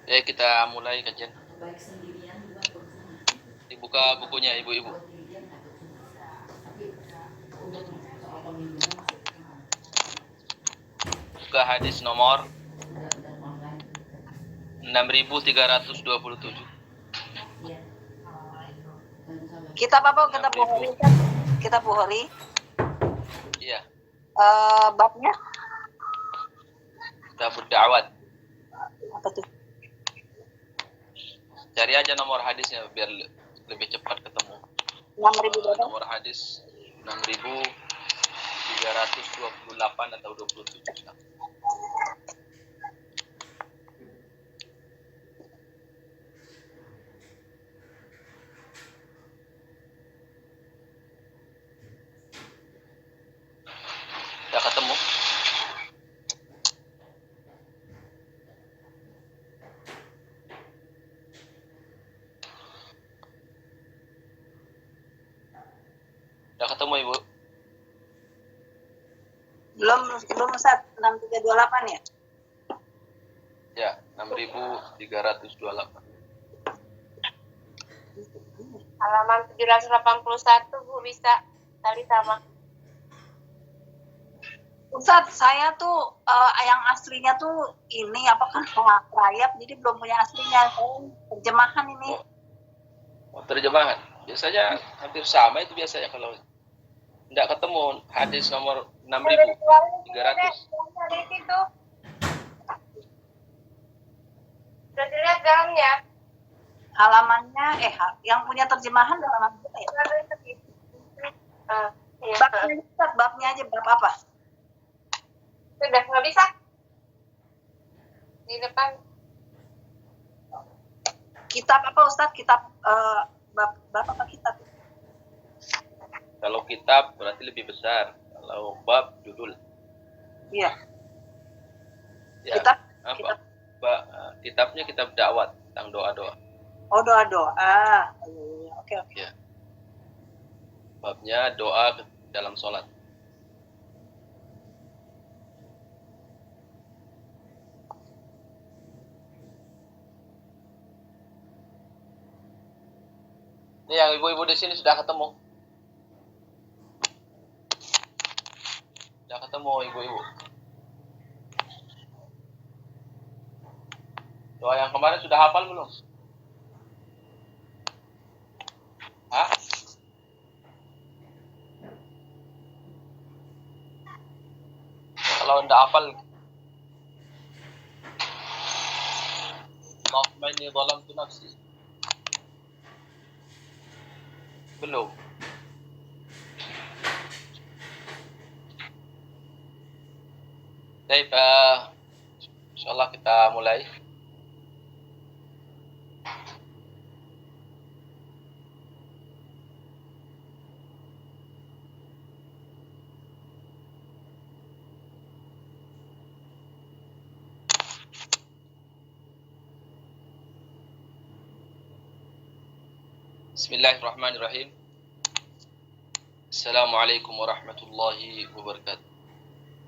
Kita mulai kajian. Dibuka bukunya ibu-ibu. Buka hadis nomor 6327. Kitab apa? Kitab Bukhari. Iya. Babnya? Kitab Da'wat. Apa tuh? Cari aja nomor hadisnya biar lebih cepat ketemu. 6.000 berapa? Nomor hadis 6328 atau 27. Udah ketemu? Udah ketemu ibu? Belum Ustaz, 6328 ya? Ya, 6328. Halaman 781 Bu, bisa tali sama. Ustaz, saya tuh yang aslinya tuh ini apa kan rayap, jadi belum punya aslinya. Saya terjemahan ini. Terjemahan. Biasanya hampir sama itu biasanya kalau tidak ketemu hadis nomor 6300. Di situ. Sudah dilihat dalamnya? Halamannya yang punya terjemahan halaman berapa ya? Babnya aja berapa apa? Sudah nggak bisa? Di depan. Kitab apa Ustaz? Kitab bab apa kitab? Kalau kitab berarti lebih besar. Kalau bab judul. Iya. Ya. Kitab. Kitabnya kitab dakwat tentang doa-doa. Oh, doa-doa. Oke. Ya. Babnya doa dalam sholat. Ini yang ibu-ibu di sini sudah ketemu. Sudah ketemu ibu-ibu. Doa yang kemarin sudah hafal belum? Hah? Kalau tidak hafal, Allahumma inni zalamtu nafsi. Belum. Baik, insyaallah kita mulai. Bismillahirrahmanirrahim. Assalamualaikum warahmatullahi wabarakatuh.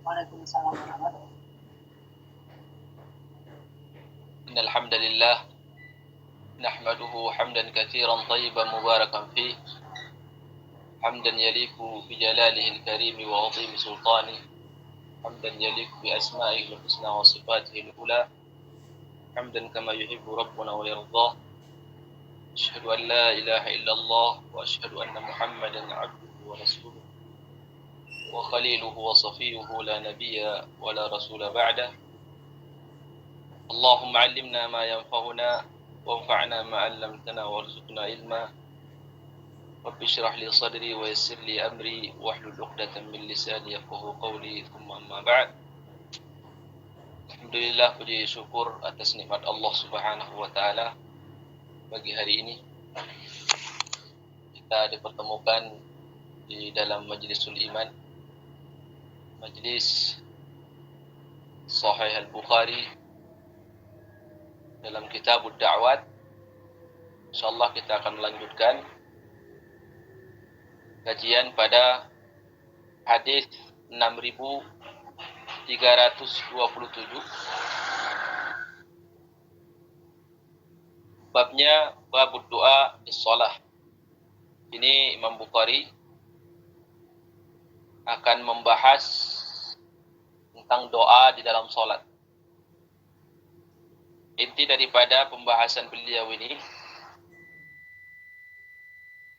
Waalaikumsalam warahmatullahi wabarakatuh. Innal hamdalillah nahmaduhu hamdan katsiran tayyiban mubarakan fih. Hamdan yaliku bi jalalihil karim wa 'azimi sultani. Hamdan yaliku bi asma'ihil husna wa sifatihil ula. Hamdan kama yuhibbu rabbuna wa yardah. Asyhadu an la ilaha illallah wa asyhadu anna Muhammadan 'abduhu wa rasuluh wa khaliluhu wa safiyuhu la nabiyya wa la rasula ba'dah. Allahumma 'allimna ma yanfa'una wanfa'na ma 'allamtana warzuqna ilma. Rabbi shrah li sadri wa yassir li amri wahlul 'uqdatam min lisani yafqahu qawli. Thumma amma ba'd. Alhamdulillah, puji syukur atas nikmat Allah Subhanahu wa taala. Pagi hari ini kita dipertemukan di dalam Majlisul Iman, Majlis Sahih Al-Bukhari dalam Kitab Da'wat. Insyaallah kita akan melanjutkan kajian pada hadis 6327 babnya babud doa di shalah. Ini Imam Bukhari akan membahas tentang doa di dalam salat. Inti daripada pembahasan beliau ini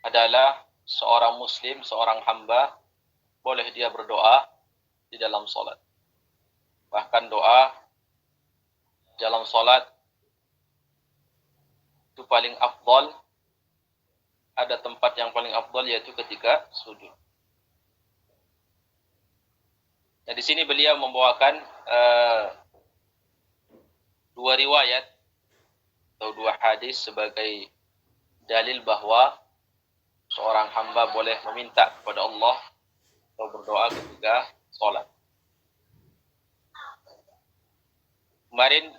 adalah seorang muslim, seorang hamba boleh dia berdoa di dalam salat. Bahkan doa dalam salat itu paling afdal. Ada tempat yang paling afdal yaitu ketika sujud. Nah, di sini beliau membawakan dua riwayat atau dua hadis sebagai dalil bahwa seorang hamba boleh meminta kepada Allah atau berdoa ketika sholat. Kemarin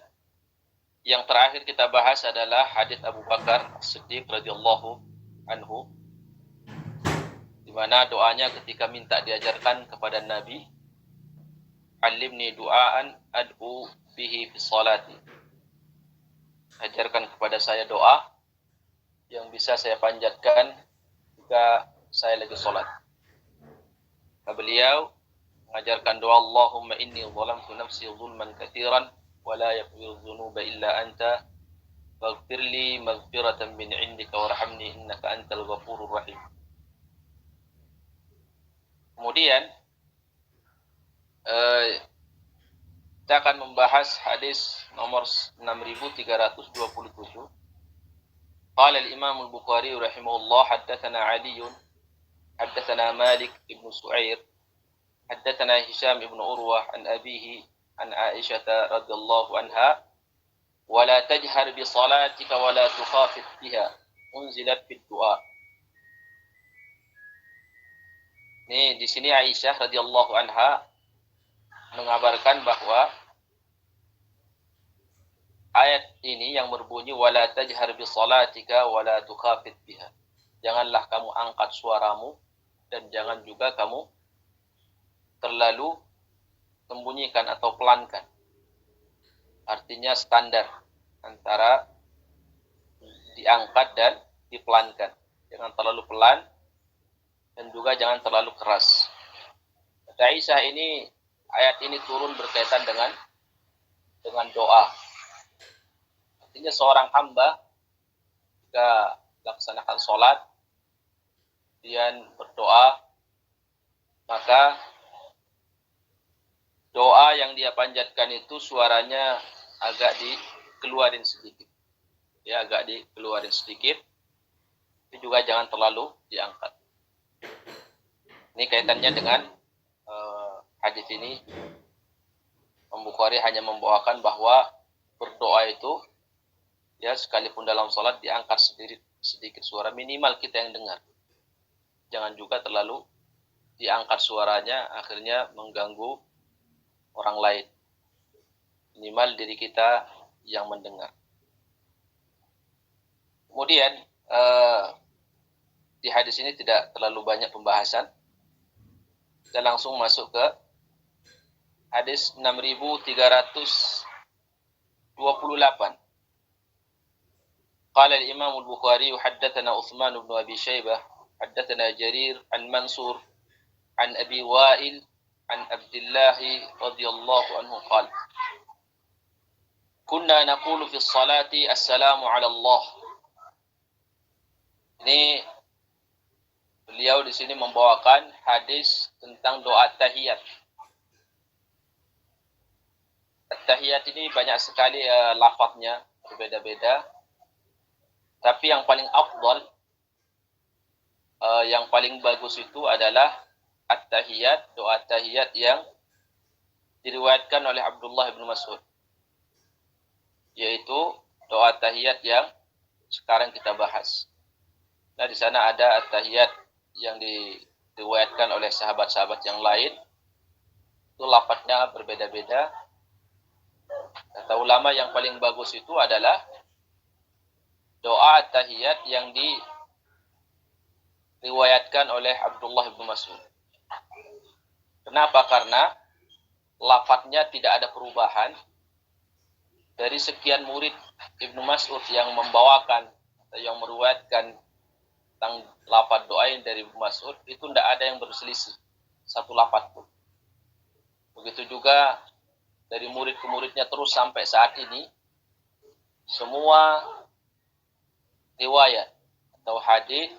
yang terakhir kita bahas adalah hadis Abu Bakar As-Siddiq radhiyallahu anhu, di mana doanya ketika minta diajarkan kepada Nabi, "Alimni du'aan ad'u bihi fi sholati." Ajarkan kepada saya doa yang bisa saya panjatkan jika saya lagi sholat. Nah, beliau mengajarkan doa, "Allahumma inni zalamtu nafsi zulman katsiran wa la yaghfiru dzunuba illa anta faghfir li maghfiratan min 'indika warhamni innaka antal ghafurur rahim." Kemudian kita akan membahas hadis nomor 6327. Qala al-Imam al-Bukhari rahimahullah, haddatsana Ali haddatsana Malik ibn Su'air haddatsana Hisham ibn Urwah an abihi an Aisyah radhiyallahu anha, wa la tajhar bi salatika wa la tukhafit biha unzilat fid du'a. Ini di sini Aisyah radhiyallahu anha mengabarkan bahwa ayat ini yang berbunyi wala tajhar bi salatika wala tukhafit biha. Janganlah kamu angkat suaramu dan jangan juga kamu terlalu sembunyikan atau pelankan. Artinya standar antara diangkat dan dipelankan. Jangan terlalu pelan dan juga jangan terlalu keras. Kata Aisyah, ini ayat ini turun berkaitan dengan doa. Artinya seorang hamba jika melaksanakan sholat, kemudian berdoa, maka doa yang dia panjatkan itu suaranya agak dikeluarin sedikit. Ya, agak dikeluarin sedikit. Itu juga jangan terlalu diangkat. Ini kaitannya dengan hadis ini. Imam Bukhari hanya membawakan bahwa berdoa itu ya sekalipun dalam salat diangkat sedikit suara, minimal kita yang dengar. Jangan juga terlalu diangkat suaranya akhirnya mengganggu orang lain. Minimal diri kita yang mendengar. Kemudian di hadis ini tidak terlalu banyak pembahasan. Kita langsung masuk ke hadis 6328. Qala al-Imam al-Bukhari haddatsana Utsman bin Abi Syaibah haddatsana Jarir an Mansur an Abi Wa'il an Abdullah radhiyallahu anhu qala kunna naqulu fi as-salati assalamu 'ala Allah. Ini beliau di sini membawakan hadis tentang doa tahiyat. Tahiyat ini banyak sekali lafaznya berbeda-beda. Tapi yang paling afdal, yang paling bagus itu adalah at-tahiyat, doa tahiyat yang diriwayatkan oleh Abdullah bin Mas'ud. Yaitu doa tahiyat yang sekarang kita bahas. Nah, di sana ada at-tahiyat yang diriwayatkan oleh sahabat-sahabat yang lain. Itu lafaznya berbeda-beda. Kata ulama yang paling bagus itu adalah doa tahiyat yang diriwayatkan oleh Abdullah bin Mas'ud. Kenapa? Karena lafadznya tidak ada perubahan dari sekian murid Ibnu Mas'ud yang membawakan atau yang meriwayatkan tentang lafaz doa yang dari Ibnu Mas'ud, itu tidak ada yang berselisih satu lafaz pun. Begitu juga dari murid ke muridnya terus sampai saat ini, semua riwayat atau hadis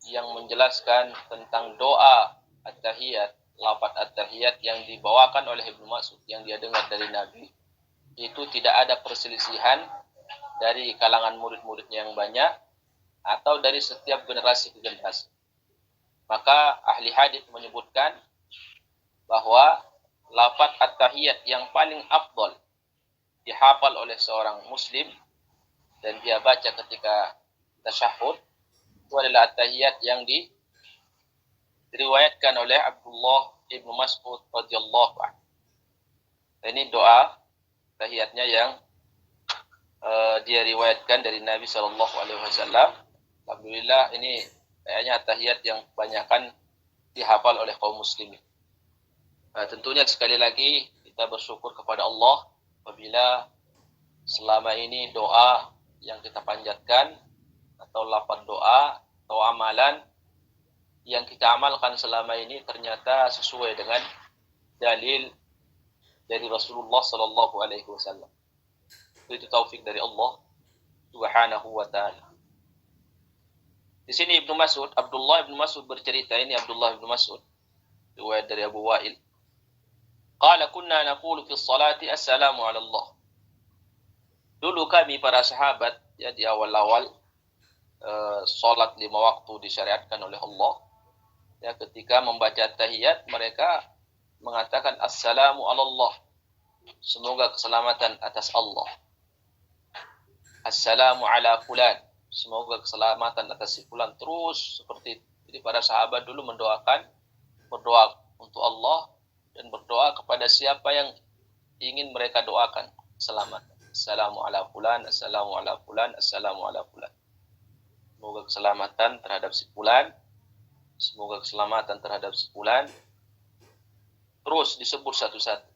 yang menjelaskan tentang doa at-tahiyat, lafaz at-tahiyat yang dibawakan oleh Ibnu Mas'ud yang dia dengar dari Nabi, itu tidak ada perselisihan dari kalangan murid-muridnya yang banyak atau dari setiap generasi ke generasi. Maka ahli hadis menyebutkan bahwa lafaz at-tahiyat yang paling afdal dihafal oleh seorang muslim dan dia baca ketika tasyahud itu adalah at-tahiyat yang diriwayatkan oleh Abdullah ibnu Mas'ud radhiyallahu anhu. Ini doa tahiyatnya yang dia riwayatkan dari Nabi Shallallahu Alaihi Wasallam. Alhamdulillah ini kayaknya tahiyat yang kebanyakan dihafal oleh kaum muslimin. Tentunya sekali lagi kita bersyukur kepada Allah apabila selama ini doa yang kita panjatkan atau lafaz doa atau amalan yang kita amalkan selama ini ternyata sesuai dengan dalil dari Rasulullah Sallallahu Alaihi Wasallam. Itu taufik dari Allah Subhanahu wa Ta'ala. Di sini Abdullah ibnu Mas'ud bercerita, ini Abdullah ibnu Mas'ud, riwayat dari Abu Wa'il. Qala kunna naqulu fi sholati assalamu ala Allah. Dulu kami para sahabat ya di awal-awal salat 5 waktu disyariatkan oleh Allah. Ya, ketika membaca tahiyat mereka mengatakan assalamu ala Allah. Semoga keselamatan atas Allah. Assalamu ala fulan. Semoga keselamatan atas si fulan. Terus seperti itu. Jadi para sahabat dulu berdoa untuk Allah dan berdoa kepada siapa yang ingin mereka doakan keselamatan. Assalamu ala fulan, assalamu ala fulan, assalamu ala fulan. Semoga keselamatan terhadap si fulan. Semoga keselamatan terhadap si fulan. Terus disebut satu-satu.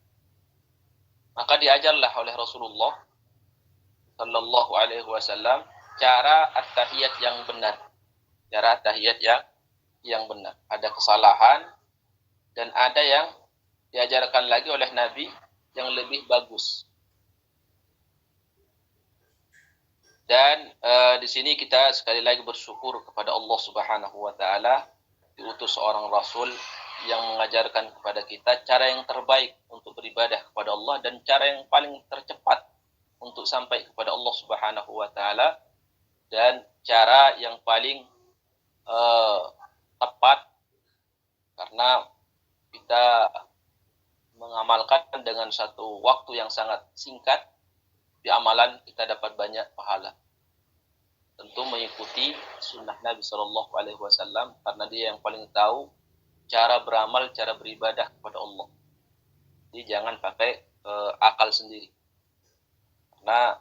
Maka diajarlah oleh Rasulullah Sallallahu Alaihi Wasallam cara at-tahiyat yang benar. Cara at-tahiyat yang benar. Ada kesalahan dan ada yang diajarkan lagi oleh Nabi yang lebih bagus. Dan di sini kita sekali lagi bersyukur kepada Allah Subhanahu wa Ta'ala diutus seorang Rasul yang mengajarkan kepada kita cara yang terbaik untuk beribadah kepada Allah dan cara yang paling tercepat untuk sampai kepada Allah Subhanahu wa Ta'ala dan cara yang paling tepat karena kita mengamalkan dengan satu waktu yang sangat singkat di amalan kita dapat banyak pahala. Tentu mengikuti sunnah Nabi Shallallahu Alaihi Wasallam karena dia yang paling tahu cara beramal, cara beribadah kepada Allah. Jadi jangan pakai akal sendiri. Karena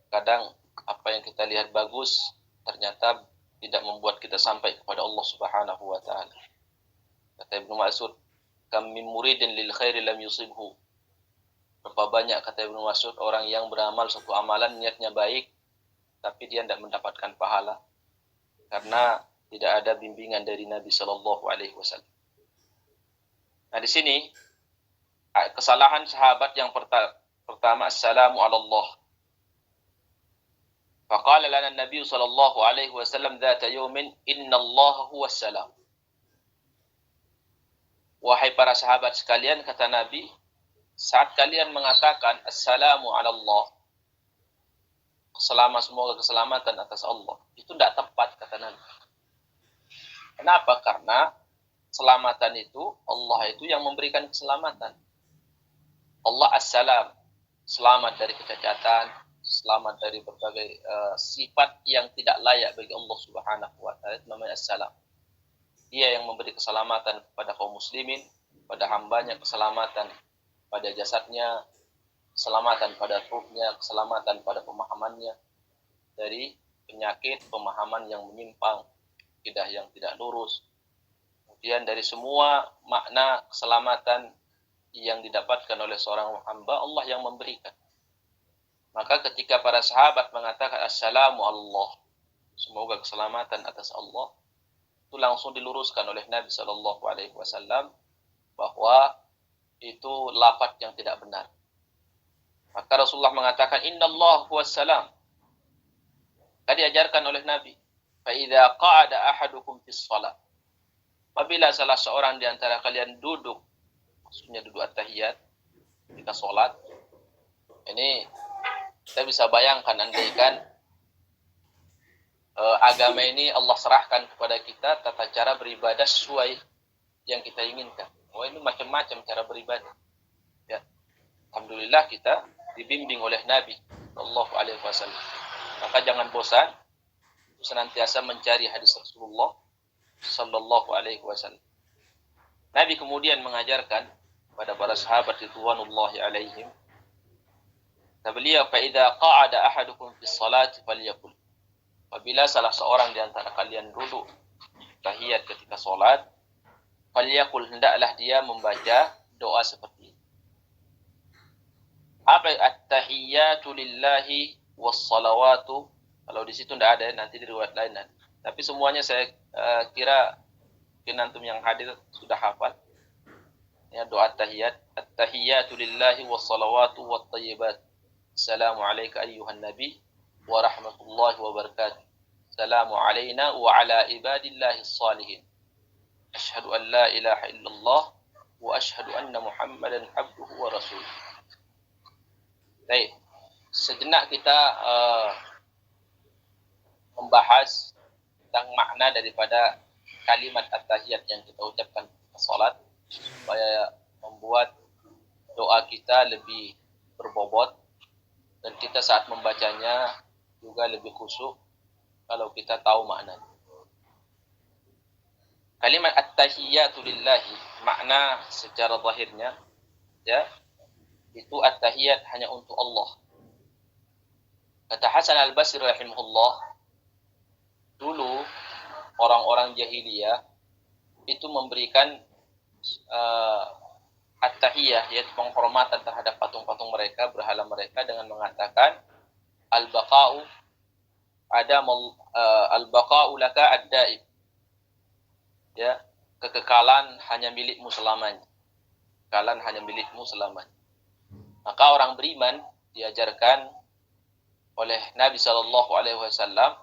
kadang apa yang kita lihat bagus ternyata tidak membuat kita sampai kepada Allah Subhanahu wa Ta'ala. Kata Ibnu Mas'ud, kam min muridin lil khairi lam yusibhu. Berapa banyak kata Ibnu Mas'ud orang yang beramal suatu amalan niatnya baik tapi dia tidak mendapatkan pahala karena tidak ada bimbingan dari Nabi Shallallahu Alaihi Wasallam. Nah di sini kesalahan sahabat yang pertama assalamu ala Allah. Faqala lana Nabi Shallallahu Alaihi Wasallam dzata yaumin inna Allah huwa salam. Wahai para sahabat sekalian, kata Nabi, saat kalian mengatakan assalamu ala Allah, semoga keselamatan atas Allah, itu tidak tepat kata Nabi. Kenapa? Karena keselamatan itu Allah itu yang memberikan keselamatan. Allah as-salam, selamat dari kecacatan, selamat dari berbagai sifat yang tidak layak bagi Allah Subhanahu wa Ta'ala, itu namanya as-salam. Dia yang memberi keselamatan kepada kaum muslimin, pada hambanya keselamatan pada jasadnya, keselamatan pada ruhnya, keselamatan pada pemahamannya dari penyakit pemahaman yang menyimpang, akidah yang tidak lurus. Kemudian dari semua makna keselamatan yang didapatkan oleh seorang hamba, Allah yang memberikan. Maka ketika para sahabat mengatakan assalamu Allah, semoga keselamatan atas Allah, itu langsung diluruskan oleh Nabi Shallallahu Alaihi Wasallam bahwa itu lafaz yang tidak benar. Maka Rasulullah mengatakan Inna Allah huwassalam. Tadi diajarkan oleh Nabi. Fa idza qa'ada ahadukum fis shalah. Apabila salah seorang di antara kalian duduk, maksudnya duduk at-tahiyat ketika salat, ini kita bisa bayangkan andaikan agama ini Allah serahkan kepada kita tata cara beribadah sesuai yang kita inginkan. Oh, ini macam-macam cara beribadah. Ya. Alhamdulillah kita dibimbing oleh Nabi Sallallahu Alaihi Wasallam. Maka jangan bosan, senantiasa mencari hadis Rasulullah Sallallahu Alaihi Wasallam. Nabi kemudian mengajarkan kepada para sahabat ridwanullahi alaihim, kata beliau, fa idza qa'ada ahadukum fis salati falyaqul. Apabila salah seorang di antara kalian duduk tahiyat ketika salat, falyaqul, hendaklah dia membaca doa seperti ini. Apa at-tahiyyatu lillahi was-salawatu? Kalau di situ tidak ada, nanti di riwayat lain. Tapi semuanya saya kira mungkin antum yang hadir sudah hafal. Ya, doa tahiyat. At-tahiyyatu lillahi was-salawatu wat-thayyibat. Assalamu alayka ayyuhan nabi wa rahmatullahi wa barakatuh. Assalamu alayna wa ala ibadillahi as-salihin. Asyhadu an la ilaha illallah wa asyhadu anna Muhammadan abduhu wa rasuluh. Baik. Sejenak kita membahas tentang makna daripada kalimat at-tahiyat yang kita ucapkan ketika salat supaya membuat doa kita lebih berbobot dan kita saat membacanya juga lebih khusyuk kalau kita tahu maknanya. Kalimat at-tahiyatu lillahi, makna secara zahirnya ya, itu at-tahiyat hanya untuk Allah. Kata Hasan al-Basri rahimahullah, dulu orang-orang jahiliyah itu memberikan at-tahiyah, yaitu penghormatan terhadap patung-patung mereka, berhala mereka, dengan mengatakan al-baqa'u al-baqa'u laka ad-daib. Ya, kekekalan hanya milikmu selamanya. Kekekalan hanya milikmu selamanya. Maka orang beriman diajarkan oleh Nabi Shallallahu Alaihi Wasallam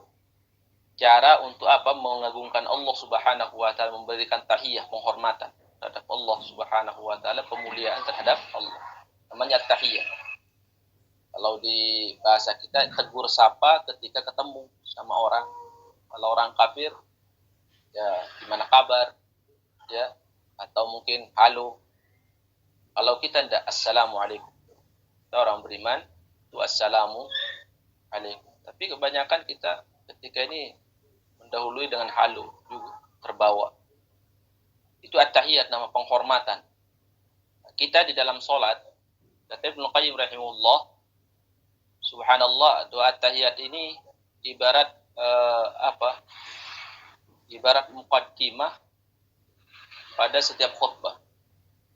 cara untuk apa? Mengagungkan Allah Subhanahu Wa Taala, memberikan tahiyah, penghormatan terhadap Allah Subhanahu Wa Taala, pemuliaan terhadap Allah. Namanya tahiyah. Kalau di bahasa kita, tegur sapa ketika ketemu sama orang. Kalau orang kafir, ya gimana kabar, ya, atau mungkin halo. Kalau kita tidak, assalamualaikum. Kita orang beriman itu assalamu alaikum. Tapi kebanyakan kita ketika ini mendahului dengan halo juga, terbawa. Itu at-tahiyat, nama penghormatan. Kita di dalam sholat, kata Ibnu Qayyim rahimahullah, subhanallah, doa at-tahiyat ini ibarat ibarat muqaddimah pada setiap khutbah.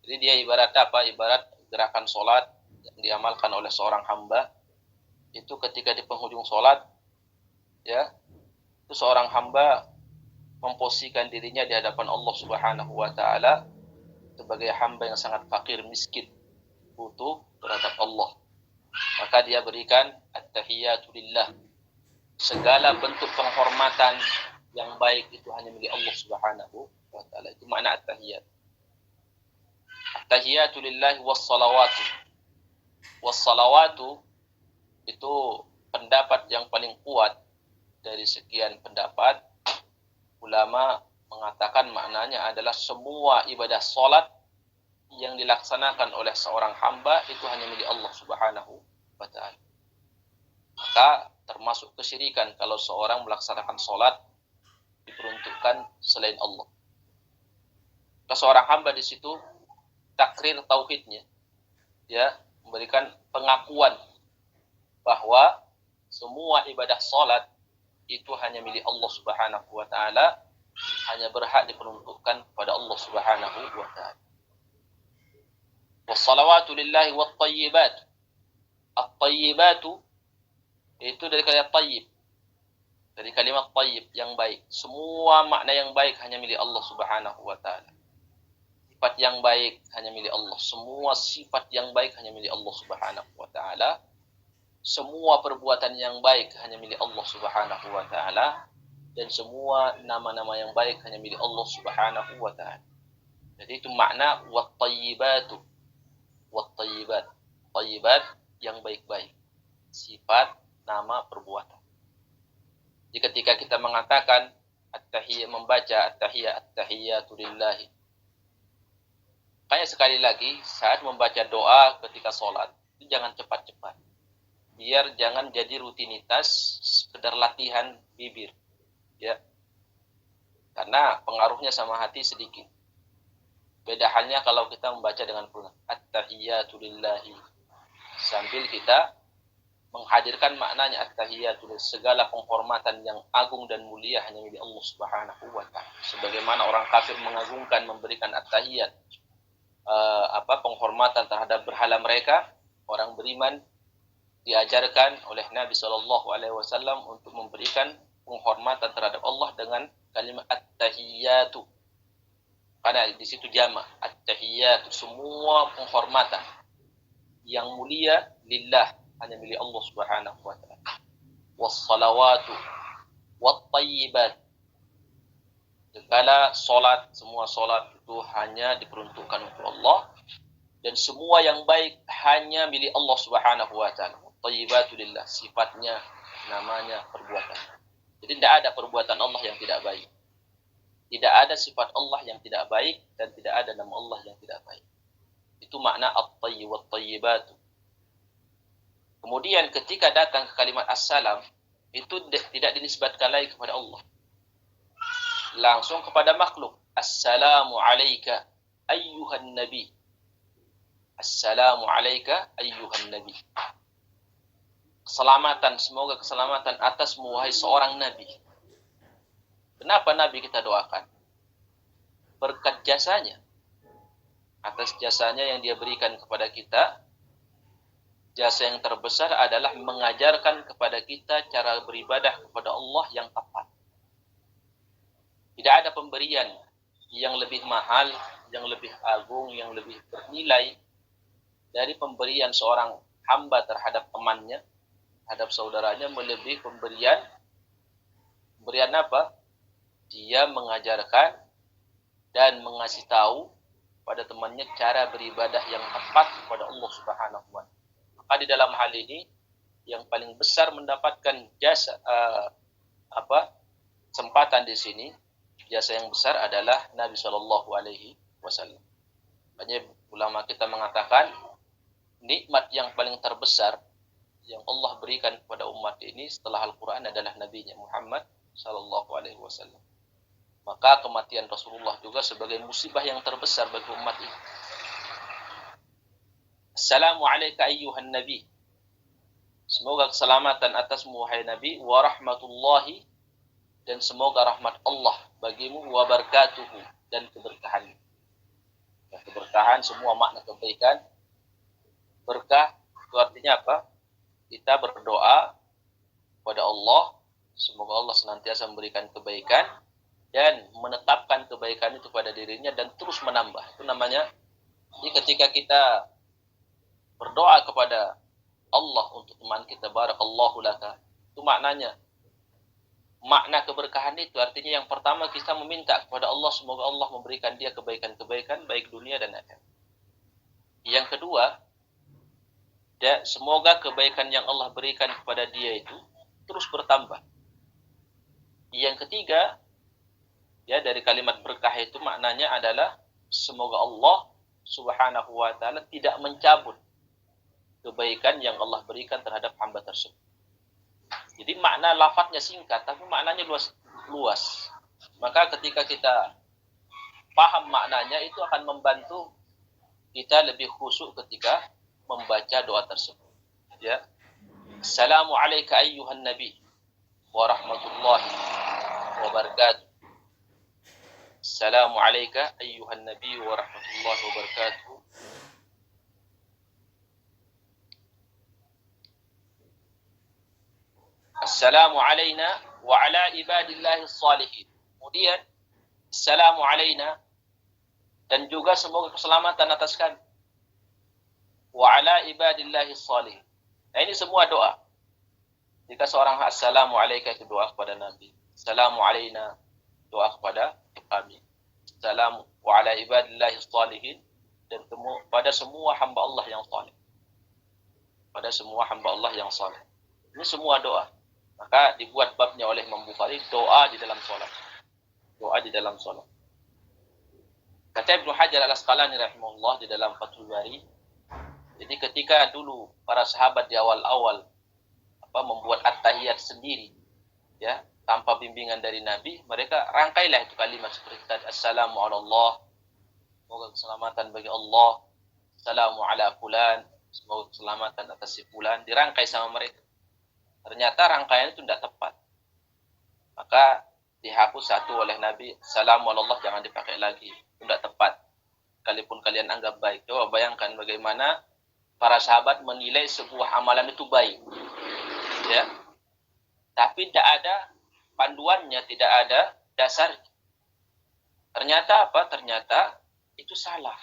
Jadi dia ibarat apa? Ibarat gerakan sholat yang diamalkan oleh seorang hamba. Itu ketika di penghujung sholat, ya, itu seorang hamba memposisikan dirinya di hadapan Allah Subhanahu Wa Taala sebagai hamba yang sangat fakir, miskin, butuh terhadap Allah. Maka dia berikan at-tahiyatu lillah. Segala bentuk penghormatan yang baik itu hanya milik Allah Subhanahu Wa Taala. Itu makna at-tahiyat. At-tahiyatu lillahi was-salawatu. Was-salawatu itu pendapat yang paling kuat dari sekian pendapat. Ulama mengatakan maknanya adalah semua ibadah salat yang dilaksanakan oleh seorang hamba itu hanya milik Allah Subhanahu Wa Taala. Maka termasuk kesyirikan kalau seorang melaksanakan salat diperuntukkan selain Allah. Seorang hamba di situ takrir tauhidnya, ya, memberikan pengakuan bahwa semua ibadah salat itu hanya milik Allah Subhanahu Wa Taala, hanya berhak diperuntukkan pada Allah Subhanahu Wa Taala. Wassalawatu lillahi wat-thayyibat. At-tayyibatu itu dari kalimat tayyib. Dari kalimat tayyib, yang baik. Semua makna yang baik hanya milik Allah Subhanahu wa taala. Sifat yang baik hanya milik Allah. Semua sifat yang baik hanya milik Allah Subhanahu wa taala. Semua perbuatan yang baik hanya milik Allah Subhanahu wa taala, dan semua nama-nama yang baik hanya milik Allah Subhanahu wa taala. Jadi itu makna wat-tayyibatu. Wat-tayyibat. Tayyibat yang baik-baik. Sifat, nama, perbuatan. Jadi ketika kita mengatakan membaca at-tahiyyatu lillahi. Kayak sekali lagi saat membaca doa ketika sholat, itu jangan cepat-cepat. Biar jangan jadi rutinitas sekedar latihan bibir. Ya. Karena pengaruhnya sama hati sedikit. Beda halnya kalau kita membaca dengan pelan. At-tahiyyatu lillahi. Sambil kita menghadirkan maknanya at-tahiyyatu, segala penghormatan yang agung dan mulia hanya milik Allah Subhanahu wa taala. Sebagaimana orang kafir mengagungkan memberikan at-tahiyyat, penghormatan terhadap berhala mereka, orang beriman diajarkan oleh Nabi Shallallahu alaihi wasallam untuk memberikan penghormatan terhadap Allah dengan kalimat at-tahiyyatu. Karena di situ jama' at-tahiyyatu, semua penghormatan yang mulia lillah, hanya milik Allah Subhanahu wa taala. Was-salawatu wat-tayyibat. Segala salat, semua salat itu hanya diperuntukkan untuk Allah, dan semua yang baik hanya milik Allah Subhanahu wa taala. Tayyibatu lillah, sifatnya, namanya, perbuatan. Jadi tidak ada perbuatan Allah yang tidak baik. Tidak ada sifat Allah yang tidak baik, dan tidak ada nama Allah yang tidak baik. Itu makna at-tayyib wat-tayyibatu. Kemudian ketika datang ke kalimat assalam, itu tidak dinisbatkan lagi kepada Allah. Langsung kepada makhluk. Assalamu alayka ayyuhan nabi. Assalamu alayka ayyuhan nabi. Keselamatan, semoga keselamatan atasmu wahai seorang nabi. Kenapa nabi kita doakan? Berkat jasanya. Atas jasanya yang dia berikan kepada kita, jasa yang terbesar adalah mengajarkan kepada kita cara beribadah kepada Allah yang tepat. Tidak ada pemberian yang lebih mahal, yang lebih agung, yang lebih bernilai dari pemberian seorang hamba terhadap temannya, terhadap saudaranya, melebihi pemberian apa? Dia mengajarkan dan mengasih tahu pada temannya cara beribadah yang tepat kepada Allah Subhanahu wa taala. Maka di dalam hal ini yang paling besar mendapatkan jasa kesempatan di sini, jasa yang besar adalah Nabi Shallallahu alaihi wasallam. Makanya ulama kita mengatakan nikmat yang paling terbesar yang Allah berikan kepada umat ini setelah Al-Quran adalah Nabi-Nya Muhammad Shallallahu alaihi wasallam. Maka kematian Rasulullah juga sebagai musibah yang terbesar bagi umat ini. Assalamu alayka ayyuhan nabi. Semoga keselamatan atasmu wahai Nabi, wa rahmatullahi, dan semoga rahmat Allah bagimu, wa barakatuhu, dan keberkahan. Ya, keberkahan semua makna kebaikan. Berkah itu artinya apa? Kita berdoa kepada Allah, semoga Allah senantiasa memberikan kebaikan dan menetapkan kebaikan itu pada dirinya dan terus menambah. Itu namanya, jadi ketika kita berdoa kepada Allah untuk teman kita, barakallahu laka, itu maknanya, makna keberkahan itu artinya yang pertama kita meminta kepada Allah semoga Allah memberikan dia kebaikan-kebaikan baik dunia dan akhirat. Yang kedua, semoga kebaikan yang Allah berikan kepada dia itu terus bertambah. Yang ketiga, dari kalimat berkah itu maknanya adalah semoga Allah Subhanahu wa taala tidak mencabut kebaikan yang Allah berikan terhadap hamba tersebut. Jadi makna lafadznya singkat tapi maknanya luas. Maka ketika kita paham maknanya, itu akan membantu kita lebih khusyuk ketika membaca doa tersebut. Ya. Assalamu alayka ayyuhan nabi wa rahmatullahi wa barakatuh. Assalamu alayka ayyuhan nabi wa rahmatullahi wa barakatuh. Assalamu alayna wa ala ibadillahi salihin. Kemudian Assalamu alayna dan juga semoga keselamatan atas kami. Wa ala ibadillahi salihin. Nah, ini semua doa. Jika seorang assalamu alayka itu doa kepada Nabi. Assalamu alayna doa kepada kami. Assalamu wa ala ibadillahi salihin dan pada semua hamba Allah yang saleh. Pada semua hamba Allah yang saleh. Ini semua doa. Maka dibuat babnya oleh Imam Bukhari doa di dalam salat. Doa di dalam salat. Kata Ibnu Hajar Al-Asqalani rahimahullah di dalam Fathul Bari, jadi ketika dulu para sahabat di awal-awal membuat at-tahiyat sendiri, ya, tanpa bimbingan dari Nabi, mereka rangkailah itu kalimat seperti tadi, assalamu ala Allah, semoga keselamatan bagi Allah, assalamu ala fulan, semoga keselamatan atas si fulan, dirangkai sama mereka. Ternyata rangkaian itu tidak tepat. Maka dihapus satu oleh Nabi, assalamu ala Allah, jangan dipakai lagi. Tidak tepat. Sekalipun kalian anggap baik. Coba bayangkan bagaimana para sahabat menilai sebuah amalan itu baik. Ya. Tapi tidak ada panduannya, tidak ada dasar. Ternyata apa? Ternyata itu salah.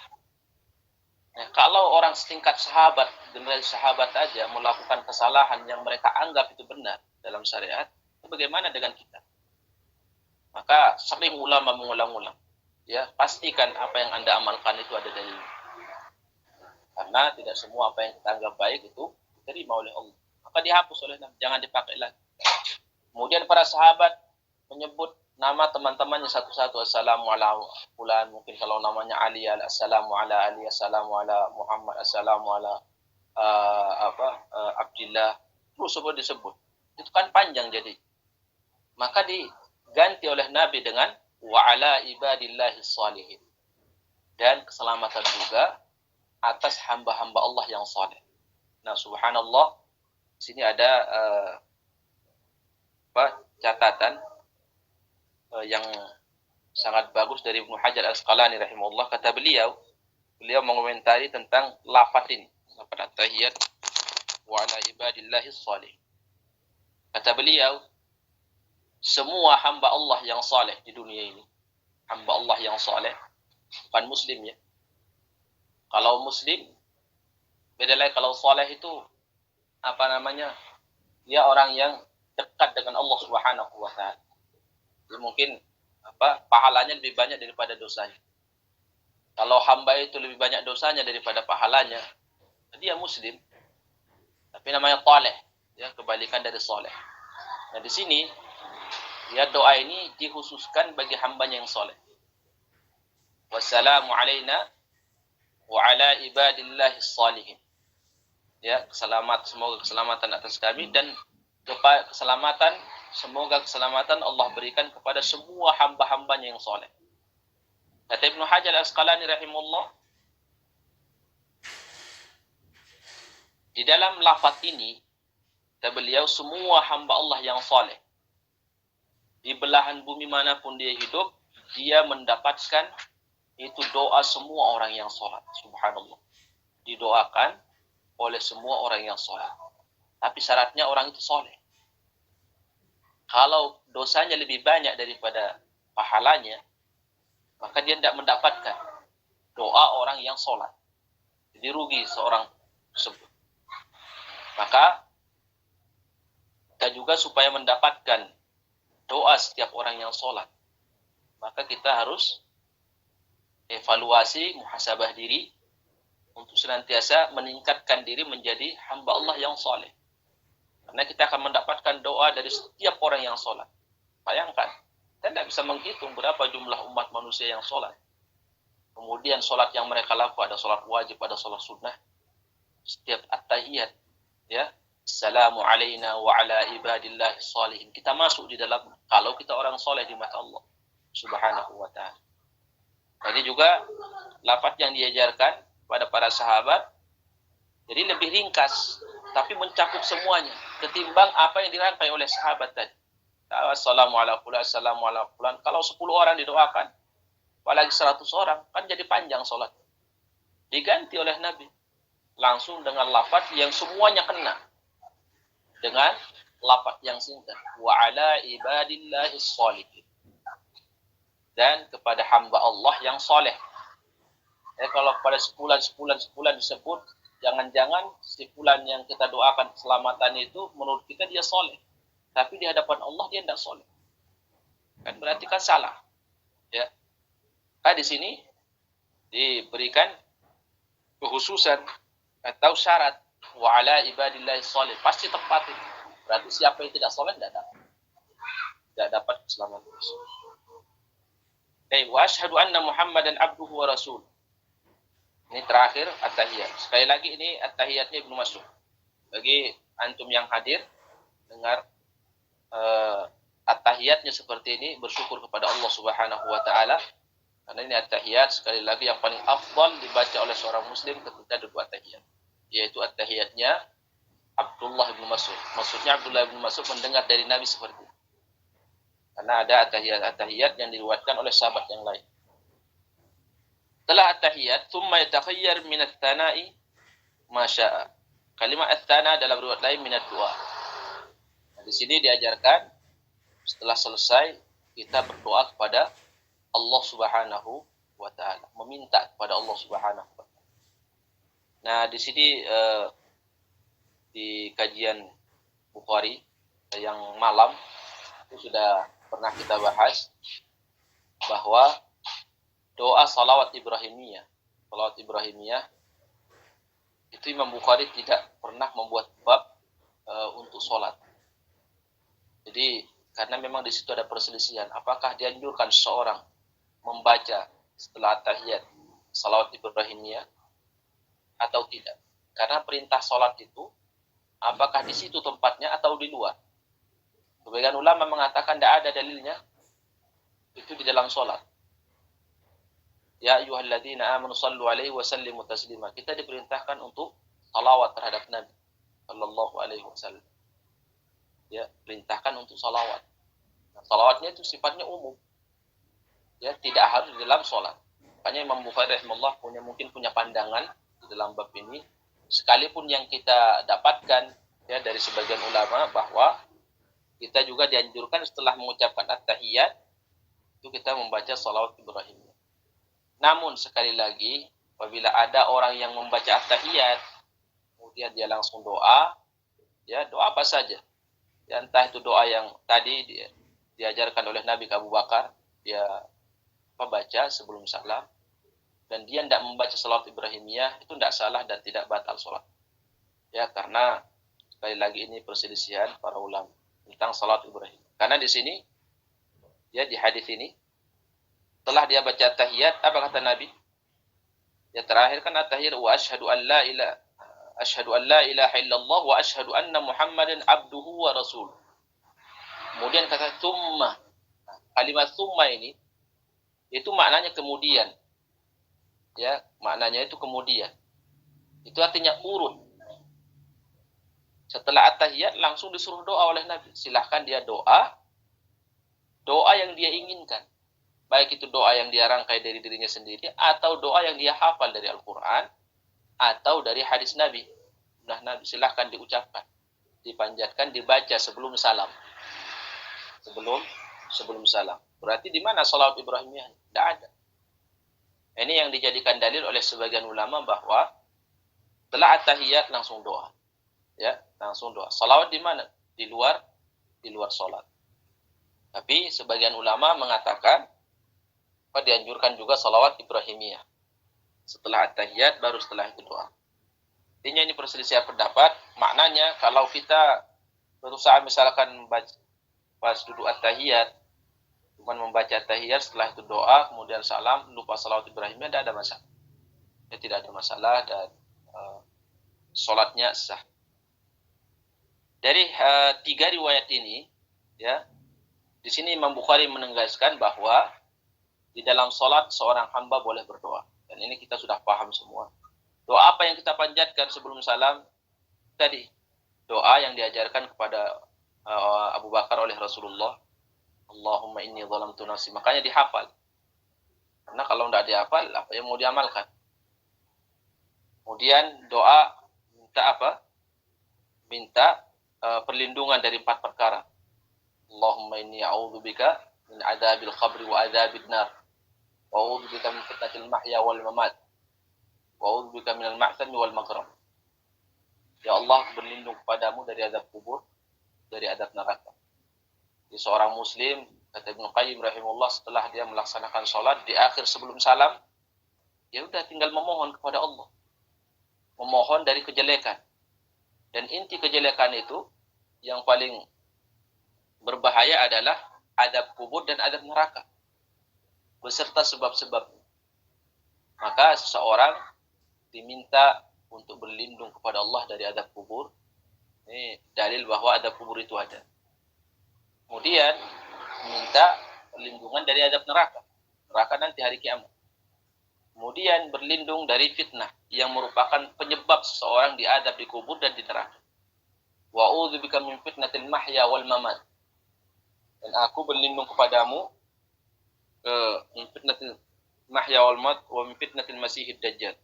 Nah, kalau orang setingkat sahabat, generasi sahabat aja melakukan kesalahan yang mereka anggap itu benar dalam syariat, bagaimana dengan kita? Maka sering ulama mengulang-ulang. Ya, pastikan apa yang Anda amalkan itu ada dalil. Karena tidak semua apa yang kita anggap baik itu diterima oleh Allah. Maka dihapus oleh Nabi, jangan dipakai lagi. Kemudian para sahabat menyebut nama teman-temannya satu-satu, assalamu ala fulan, mungkin kalau namanya Ali, assalamu ala Ali, assalamu ala Muhammad, assalamu ala Abdillah, terus disebut. Itu kan panjang jadi. Maka diganti oleh Nabi dengan wa ala ibadillahi salihin. Dan keselamatan juga atas hamba-hamba Allah yang saleh. Nah, subhanallah, di sini ada catatan yang sangat bagus dari Ibnu Hajar Al-Asqalani rahimahullah. Kata beliau mengomentari tentang lafaz ini, lafaz at-tahiyat wa ala ibadillahi salihin. Kata beliau, semua hamba Allah yang saleh di dunia ini, hamba Allah yang saleh, bukan muslim ya. Kalau muslim, beda lagi. Kalau saleh itu dia orang yang dekat dengan Allah Subhanahu wa taala. Jadi mungkin pahalanya lebih banyak daripada dosanya. Kalau hamba itu lebih banyak dosanya daripada pahalanya, dia muslim. Tapi namanya saleh, ya, kebalikan dari saleh. Nah, di sini ya, doa ini dikhususkan bagi hambanya yang soleh. Wassalamu alayna wa ala ibadillahi salihin. Ya, semoga keselamatan atas kami dan semoga keselamatan Allah berikan kepada semua hamba-hambanya yang soleh. Kata Ibnu Hajar Al-Asqalani rahimahullah, di dalam lafaz ini kata beliau, semua hamba Allah yang soleh di belahan bumi manapun dia hidup, dia mendapatkan itu doa semua orang yang sholat. Subhanallah. Didoakan oleh semua orang yang sholat. Tapi syaratnya orang itu soleh. Kalau dosanya lebih banyak daripada pahalanya, maka dia tidak mendapatkan doa orang yang sholat. Jadi rugi seorang tersebut. Maka kita juga supaya mendapatkan doa setiap orang yang sholat, maka kita harus evaluasi, muhasabah diri untuk senantiasa meningkatkan diri menjadi hamba Allah yang soleh. Karena kita akan mendapatkan doa dari setiap orang yang sholat. Bayangkan, kita tidak bisa menghitung berapa jumlah umat manusia yang sholat. Kemudian sholat yang mereka lakukan, ada sholat wajib, ada sholat sunnah. Setiap at-tahiyat, ya, assalamu alayna wa ala ibadillahi salihin. Kita masuk di dalam, kalau kita orang soleh di mata Allah Subhanahu wa ta'ala. Ini juga lafaz yang diajarkan pada para sahabat. Jadi lebih ringkas, tapi mencakup semuanya. Ketimbang apa yang dirangkai oleh sahabat tadi. Assalamu ala fulan, assalamu ala fulan. Kalau 10 orang didoakan, apalagi 100 orang, kan jadi panjang sholat. Diganti oleh Nabi. Langsung dengan lafaz yang semuanya kena. Dengan lafaz yang singkat. Wa ala ibadillahi sholihin. Dan kepada hamba Allah yang soleh. Kalau pada sebulan disebut, jangan-jangan si fulan yang kita doakan keselamatan itu menurut kita dia soleh. Tapi di hadapan Allah dia tidak soleh. Kan berarti kan salah. Ya. Di sini diberikan kekhususan atau syarat wa ala ibadillahi soleh. Pasti tepat itu. Berarti siapa yang tidak soleh tidak dapat keselamatan. Wa asyhadu anna Muhammadan abduhu wa rasul. Ini terakhir at-tahiyat. Sekali lagi ini at-tahiyatnya Ibnu Mas'ud. Bagi antum yang hadir dengar at-tahiyatnya seperti ini, bersyukur kepada Allah Subhanahu wa taala. Karena ini at-tahiyat sekali lagi yang paling afdal dibaca oleh seorang muslim ketika duduk at-tahiyat. Yaitu at-tahiyatnya Abdullah bin Mas'ud. Maksudnya Abdullah bin Mas'ud mendengar dari Nabi seperti itu. Karena ada at-tahiyat yang diriwayatkan oleh sahabat yang lain. Setelah at-tahiyat, thumma yatakhayyar min at-thana'i ma syaa. Kalimat at-thana dalam riwayat lain min ad-du'a. Nah, di sini diajarkan setelah selesai kita berdoa kepada Allah Subhanahu wa taala, meminta kepada Allah Subhanahu wa taala. Nah, di sini di kajian Bukhari yang malam itu sudah pernah kita bahas bahwa doa salawat Ibrahimiyah itu Imam Bukhari tidak pernah membuat bab untuk sholat. Jadi karena memang di situ ada perselisihan, apakah dianjurkan seorang membaca setelah tahiyat salawat Ibrahimiyah atau tidak? Karena perintah sholat itu apakah di situ tempatnya atau di luar? Sebagian ulama mengatakan tidak ada dalilnya itu di dalam sholat. Ya ayyuhalladzina amanu sallu alaihi wa sallimu taslima. Kita diperintahkan untuk salawat terhadap Nabi sallallahu alaihi wasallam. Ya, perintahkan untuk salawat. Nah, salawatnya itu sifatnya umum. Ya, tidak harus di dalam sholat. Makanya Imam Bukhari rahimahullah mungkin punya pandangan di dalam bab ini. Sekalipun yang kita dapatkan ya dari sebagian ulama bahwa kita juga dianjurkan setelah mengucapkan at-tahiyat itu kita membaca salawat Ibrahim. Namun sekali lagi, apabila ada orang yang membaca at-tahiyat, kemudian dia langsung doa, ya doa apa saja. Ya, entah itu doa yang tadi diajarkan oleh Nabi Abu Bakar, dia membaca sebelum salam, dan dia tidak membaca salawat Ibrahimiyah, itu tidak salah dan tidak batal salat. Ya, karena sekali lagi ini perselisihan para ulama tentang salawat Ibrahim. Karena di sini, ya di hadis ini, setelah dia baca tahiyat, apa kata Nabi? Ya terakhir kan at-tahiyat wa asyhadu an la ilaha illallah wa asyhadu anna Muhammadan abduhu wa rasul. Kemudian kata tsumma. Kalimat tsumma ini itu maknanya kemudian. Ya, maknanya itu kemudian. Itu artinya urut. Setelah at-tahiyat langsung disuruh doa oleh Nabi. Silahkan dia doa yang dia inginkan. Baik itu doa yang dia rangkai dari dirinya sendiri, atau doa yang dia hafal dari Al-Quran, atau dari hadis Nabi. Nah, Nabi silahkan diucapkan, dipanjatkan, dibaca sebelum salam. Sebelum salam. Berarti di mana salawat Ibrahimiyah? Tidak ada. Ini yang dijadikan dalil oleh sebagian ulama bahwa setelah at-tahiyat langsung doa. Ya, langsung doa. Salawat di mana? Di luar salat. Tapi sebagian ulama mengatakan dianjurkan juga salawat Ibrahimiyah. Setelah at-tahiyat baru setelah itu doa. Intinya ini perselisihan pendapat. Maknanya kalau kita berusaha misalkan pas duduk at-tahiyat cuma membaca at-tahiyat setelah itu doa kemudian salam lupa salawat Ibrahimiyah tidak ada masalah. Ya, tidak ada masalah dan salatnya sah. Dari 3 riwayat ini ya di sini Imam Bukhari menegaskan bahwa di dalam sholat seorang hamba boleh berdoa. Dan ini kita sudah paham semua. Doa apa yang kita panjatkan sebelum salam? Tadi, doa yang diajarkan kepada Abu Bakar oleh Rasulullah. Allahumma inni zalamtu nafsi. Makanya dihafal. Karena kalau tidak dihafal, apa yang mau diamalkan? Kemudian doa minta apa? Minta perlindungan dari 4 perkara. Allahumma inni a'udzubika min adzabil qabri wa adzabin nar. Wa a'udzubika min fitnatil mahya wal mamat. Wa a'udzubika minal ma'sami wal maghram. Ya Allah, berlindung kepadamu dari azab kubur, dari azab neraka. Di seorang muslim, kata Ibnu Qayyim rahimahullah, setelah dia melaksanakan sholat, di akhir sebelum salam, ya udah tinggal memohon kepada Allah. Memohon dari kejelekan. Dan inti kejelekan itu, yang paling berbahaya adalah azab kubur dan azab neraka. Beserta sebab-sebabnya. Maka seseorang diminta untuk berlindung kepada Allah dari azab kubur. Ini dalil bahwa azab kubur itu ada. Kemudian minta perlindungan dari azab neraka. Neraka nanti hari kiamat. Kemudian berlindung dari fitnah yang merupakan penyebab seseorang diazab di kubur dan di neraka. Wa a'udzubika min fitnatil mahya wal mamat. Dan aku berlindung kepadamu min fitnatil mahya wal mamat wa min fitnatil masihid dajjal.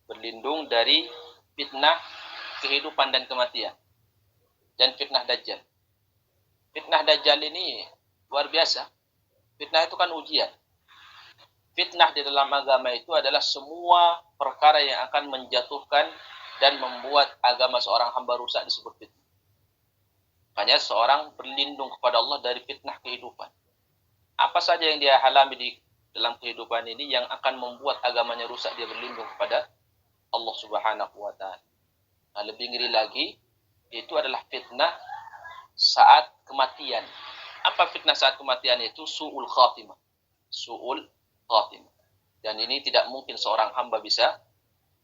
Berlindung dari fitnah kehidupan dan kematian dan fitnah dajjal. Fitnah dajjal ini luar biasa. Fitnah itu kan ujian. Fitnah di dalam agama itu adalah semua perkara yang akan menjatuhkan dan membuat agama seorang hamba rusak disebut fitnah. Makanya seorang berlindung kepada Allah dari fitnah kehidupan. Apa saja yang dia alami di dalam kehidupan ini yang akan membuat agamanya rusak, dia berlindung kepada Allah Subhanahu wa ta'ala. Nah, lebih ngeri lagi, itu adalah fitnah saat kematian. Apa fitnah saat kematian itu? Su'ul khatimah. Su'ul khatimah. Dan ini tidak mungkin seorang hamba bisa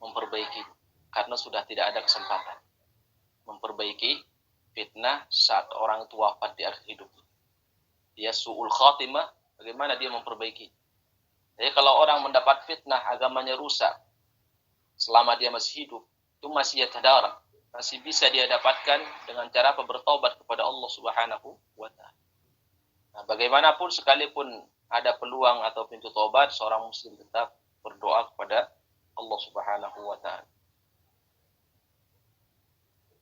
memperbaiki, karena sudah tidak ada kesempatan memperbaiki fitnah saat orang itu wafat di akhir hidup. Dia su'ul khatimah, bagaimana dia memperbaiki? Jadi kalau orang mendapat fitnah, agamanya rusak, selama dia masih hidup, itu masih yatadara, masih bisa dia dapatkan dengan cara bertobat kepada Allah Subhanahu wa ta'ala. Nah, bagaimanapun sekalipun ada peluang atau pintu tobat, seorang muslim tetap berdoa kepada Allah Subhanahu wa ta'ala.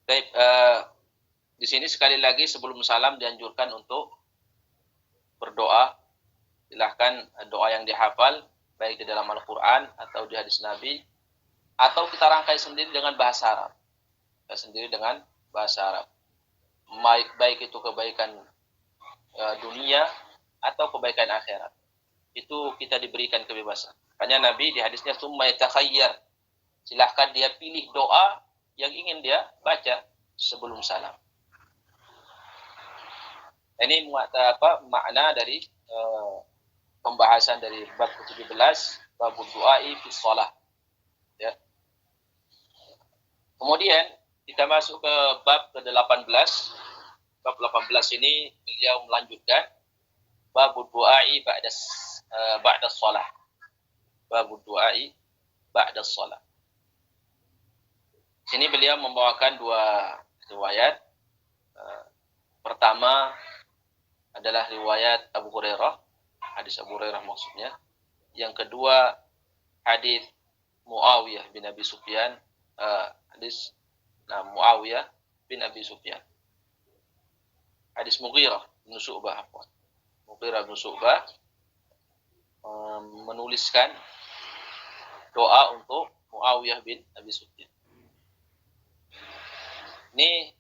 Baik, di sini sekali lagi sebelum salam dianjurkan untuk berdoa. Silahkan doa yang dihafal, baik di dalam Al-Quran atau di hadis Nabi, atau kita rangkai sendiri dengan bahasa Arab. Baik itu kebaikan dunia atau kebaikan akhirat. Itu kita diberikan kebebasan. Makanya Nabi di hadisnya summa yatakhayyar. Silahkan dia pilih doa yang ingin dia baca sebelum salam. Ini makna dari pembahasan dari bab ke-17, bab du'ai fi shalah. Ya. Kemudian kita masuk ke bab ke-18. Bab 18 ini beliau melanjutkan bab du'ai ba'da shalah. Bab du'ai ba'da shalah. Sini beliau membawakan dua riwayat. Pertama adalah riwayat Abu Hurairah, hadis Abu Hurairah maksudnya. Yang kedua hadis Muawiyah bin Abi Sufyan, Muawiyah bin Abi Sufyan. Hadis Mughirah bin Syu'bah. Mughirah bin Syu'bah menuliskan doa untuk Muawiyah bin Abi Sufyan. Ini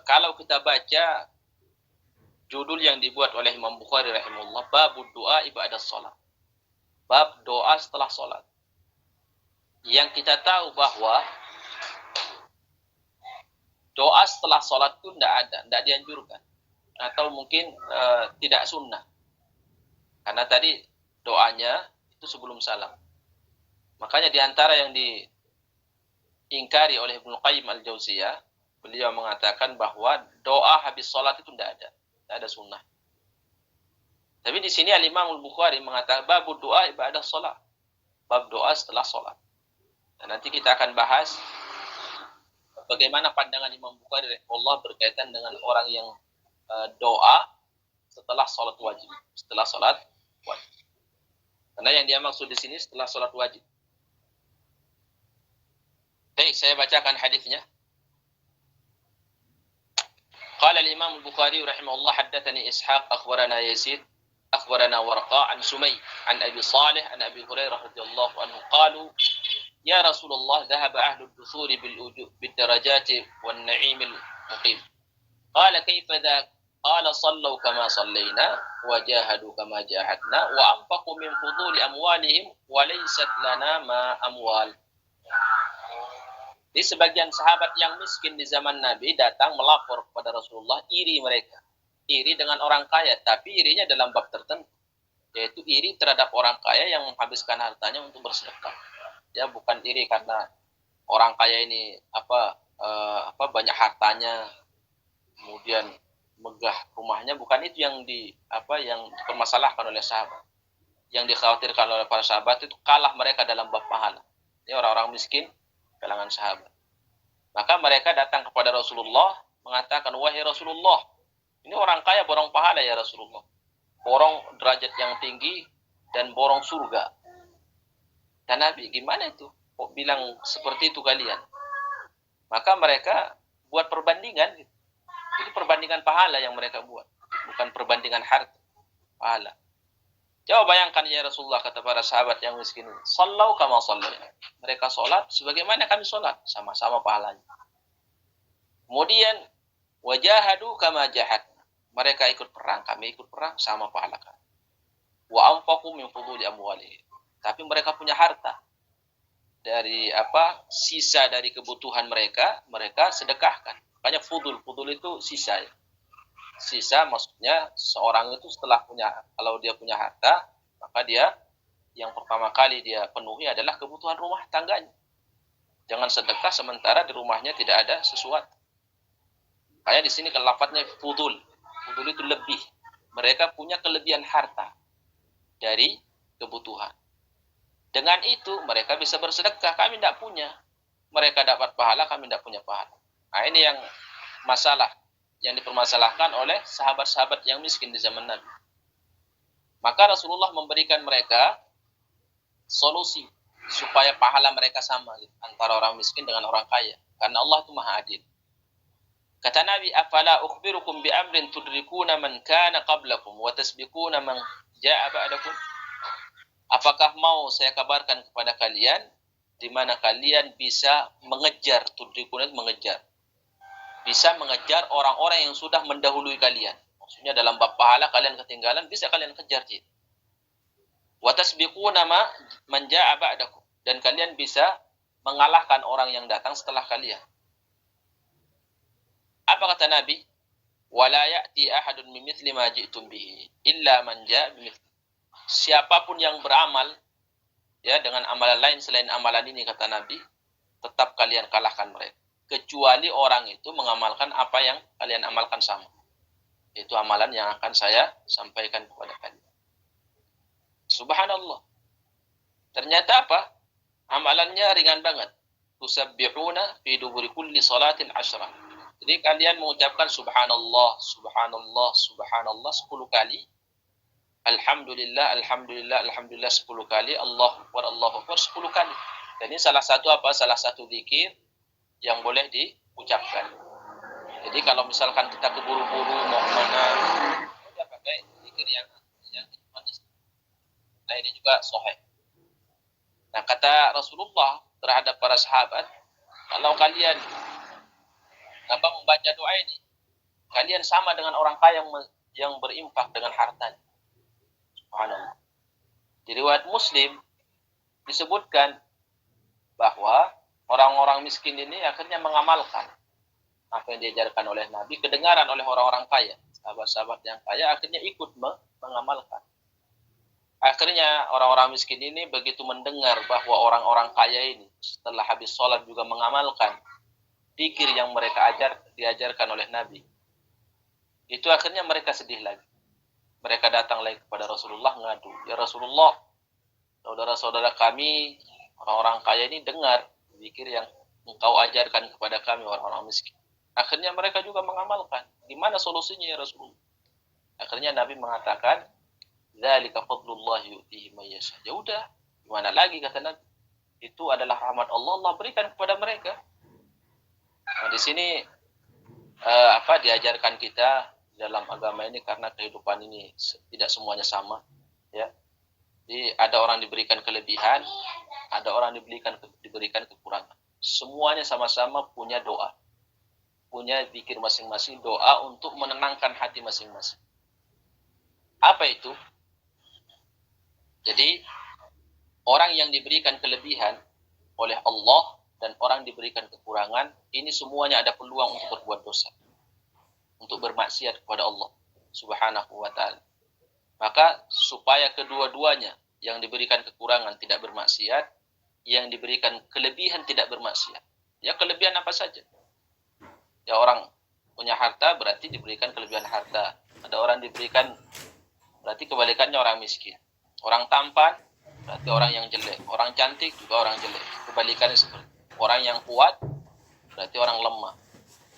kalau kita baca judul yang dibuat oleh Imam Bukhari rahimahullah, bab doa ibadah salat. Bab doa setelah salat. Yang kita tahu bahwa doa setelah salat itu tidak dianjurkan. Atau mungkin tidak sunnah. Karena tadi doanya itu sebelum salam. Makanya diantara yang diingkari oleh Ibnu Qayyim al-Jauziyah, beliau mengatakan bahwa doa habis salat itu tidak ada sunnah. Tapi di sini Al-Imam Al-Bukhari mengatakan bab doa ibadah salat. Bab doa setelah salat. Dan nanti kita akan bahas bagaimana pandangan Imam Bukhari rahimahullah berkaitan dengan orang yang doa setelah salat wajib. Setelah salat wajib. Karena yang dia maksud di sini setelah salat wajib. Baik, saya bacakan hadisnya. الإمام البخاري رحمه الله حدثني إسحاق أخبرنا يزيد أخبرنا ورقاء عن سمي عن أبي صالح عن أبي هريرة رضي الله عنه قالوا يا رسول الله ذهب أهل الدثور بالدرجات والنعيم المقيم قال كيف ذاك قال صلوا كما صلينا وجاهدوا كما جاهدنا وأنفقوا من فضول أموالهم وليست لنا ما أموال. Di sebagian sahabat yang miskin di zaman Nabi datang melapor kepada Rasulullah iri mereka. Iri dengan orang kaya, tapi irinya dalam bab tertentu. Yaitu iri terhadap orang kaya yang menghabiskan hartanya untuk bersedekah. Ya, bukan iri karena orang kaya ini banyak hartanya, kemudian megah rumahnya, bukan itu yang dipermasalahkan oleh sahabat. Yang dikhawatirkan oleh para sahabat itu kalah mereka dalam bab pahala. Ini orang-orang miskin kalangan sahabat. Maka mereka datang kepada Rasulullah mengatakan, wahai Rasulullah, ini orang kaya borong pahala ya Rasulullah. Borong derajat yang tinggi dan borong surga. Dan Nabi, gimana itu? Kok bilang seperti itu kalian? Maka mereka buat perbandingan. Jadi perbandingan pahala yang mereka buat. Bukan perbandingan harta. Pahala. Coba bayangkan ya Rasulullah, kata para sahabat yang miskin ini. Sallau kama sallayna. Mereka sholat sebagaimana kami sholat. Sama-sama pahalanya. Kemudian, wajahadu kama jahadna. Mereka ikut perang, kami ikut perang, sama pahala kami. Wa anfaqu min fuduli amwalihim. Tapi mereka punya harta. Dari sisa dari kebutuhan mereka sedekahkan. Makanya fudul itu sisa ya. Sisa maksudnya seorang itu kalau dia punya harta, maka dia yang pertama kali dia penuhi adalah kebutuhan rumah tangganya. Jangan sedekah sementara di rumahnya tidak ada sesuatu. Kayak di sini lafadznya fudul. Fudul itu lebih. Mereka punya kelebihan harta dari kebutuhan. Dengan itu mereka bisa bersedekah. Kami tidak punya. Mereka dapat pahala, kami tidak punya pahala. Nah, ini yang masalah yang dipermasalahkan oleh sahabat-sahabat yang miskin di zaman Nabi. Maka Rasulullah memberikan mereka solusi supaya pahala mereka sama antara orang miskin dengan orang kaya. Karena Allah itu Maha Adil. Kata Nabi, afala ukhbirukum bi amrin tudrikuna man kana qablakum wa tasbiquna man jaa ba'dakum. Apakah mau saya kabarkan kepada kalian di mana kalian bisa mengejar, tudrikuna mengejar. Bisa mengejar orang-orang yang sudah mendahului kalian. Maksudnya dalam bab pahala kalian ketinggalan, bisa kalian kejar. Wa tasbiquna man jaa ba'dakum. Dan kalian bisa mengalahkan orang yang datang setelah kalian. Apa kata Nabi? Wala ya'ti ahadun bimithli ma ji'tum bihi illa man jaa bimithli. Siapapun yang beramal ya dengan amalan lain selain amalan ini, kata Nabi, tetap kalian kalahkan mereka. Kecuali orang itu mengamalkan apa yang kalian amalkan sama. Itu amalan yang akan saya sampaikan kepada kalian. Subhanallah. Ternyata apa? Amalannya ringan banget. Tusabbihuna fi duburi kulli salatin 10. Jadi kalian mengucapkan subhanallah, subhanallah, subhanallah 10 kali. Alhamdulillah, alhamdulillah, alhamdulillah 10 kali. Allahu Akbar 10 kali. Dan ini salah satu zikir yang boleh diucapkan. Jadi kalau misalkan kita keburu-buru mau kemana, kita pakai zikir yang manis. Nah, ini juga sahih. Nah, kata Rasulullah terhadap para sahabat, kalau kalian membaca doa ini, kalian sama dengan orang kaya yang berinfak dengan hartanya. Subhanallah. Di riwayat Muslim disebutkan bahwa orang-orang miskin ini akhirnya mengamalkan apa yang diajarkan oleh Nabi, kedengaran oleh orang-orang kaya. Sahabat-sahabat yang kaya akhirnya ikut mengamalkan. Akhirnya orang-orang miskin ini begitu mendengar bahwa orang-orang kaya ini setelah habis sholat juga mengamalkan zikir yang mereka diajarkan oleh Nabi. Itu akhirnya mereka sedih lagi. Mereka datang lagi kepada Rasulullah ngadu. Ya Rasulullah, saudara-saudara kami, orang-orang kaya ini dengar zikir yang engkau ajarkan kepada kami orang-orang miskin. Akhirnya mereka juga mengamalkan. Gimana solusinya ya Rasulullah? Akhirnya Nabi mengatakan, "Dzalika fadlullah yu'tihi may yasha." Ya udah, gimana lagi kata Nabi? Itu adalah rahmat Allah, Allah berikan kepada mereka. Nah, di sini diajarkan kita dalam agama ini, karena kehidupan ini tidak semuanya sama, ya. Jadi ada orang diberikan kelebihan, ada orang diberikan kekurangan. Semuanya sama-sama punya doa, punya zikir masing-masing, doa untuk menenangkan hati masing-masing. Apa itu? Jadi orang yang diberikan kelebihan oleh Allah dan orang diberikan kekurangan, ini semuanya ada peluang untuk berbuat dosa, untuk bermaksiat kepada Allah Subhanahu wa ta'ala. Maka supaya kedua-duanya, yang diberikan kekurangan tidak bermaksiat, yang diberikan kelebihan tidak bermaksiat. Ya, kelebihan apa saja. Ya, orang punya harta berarti diberikan kelebihan harta. Ada orang diberikan, berarti kebalikannya orang miskin. Orang tampan berarti orang yang jelek. Orang cantik juga orang jelek. Kebalikannya seperti orang yang kuat berarti orang lemah.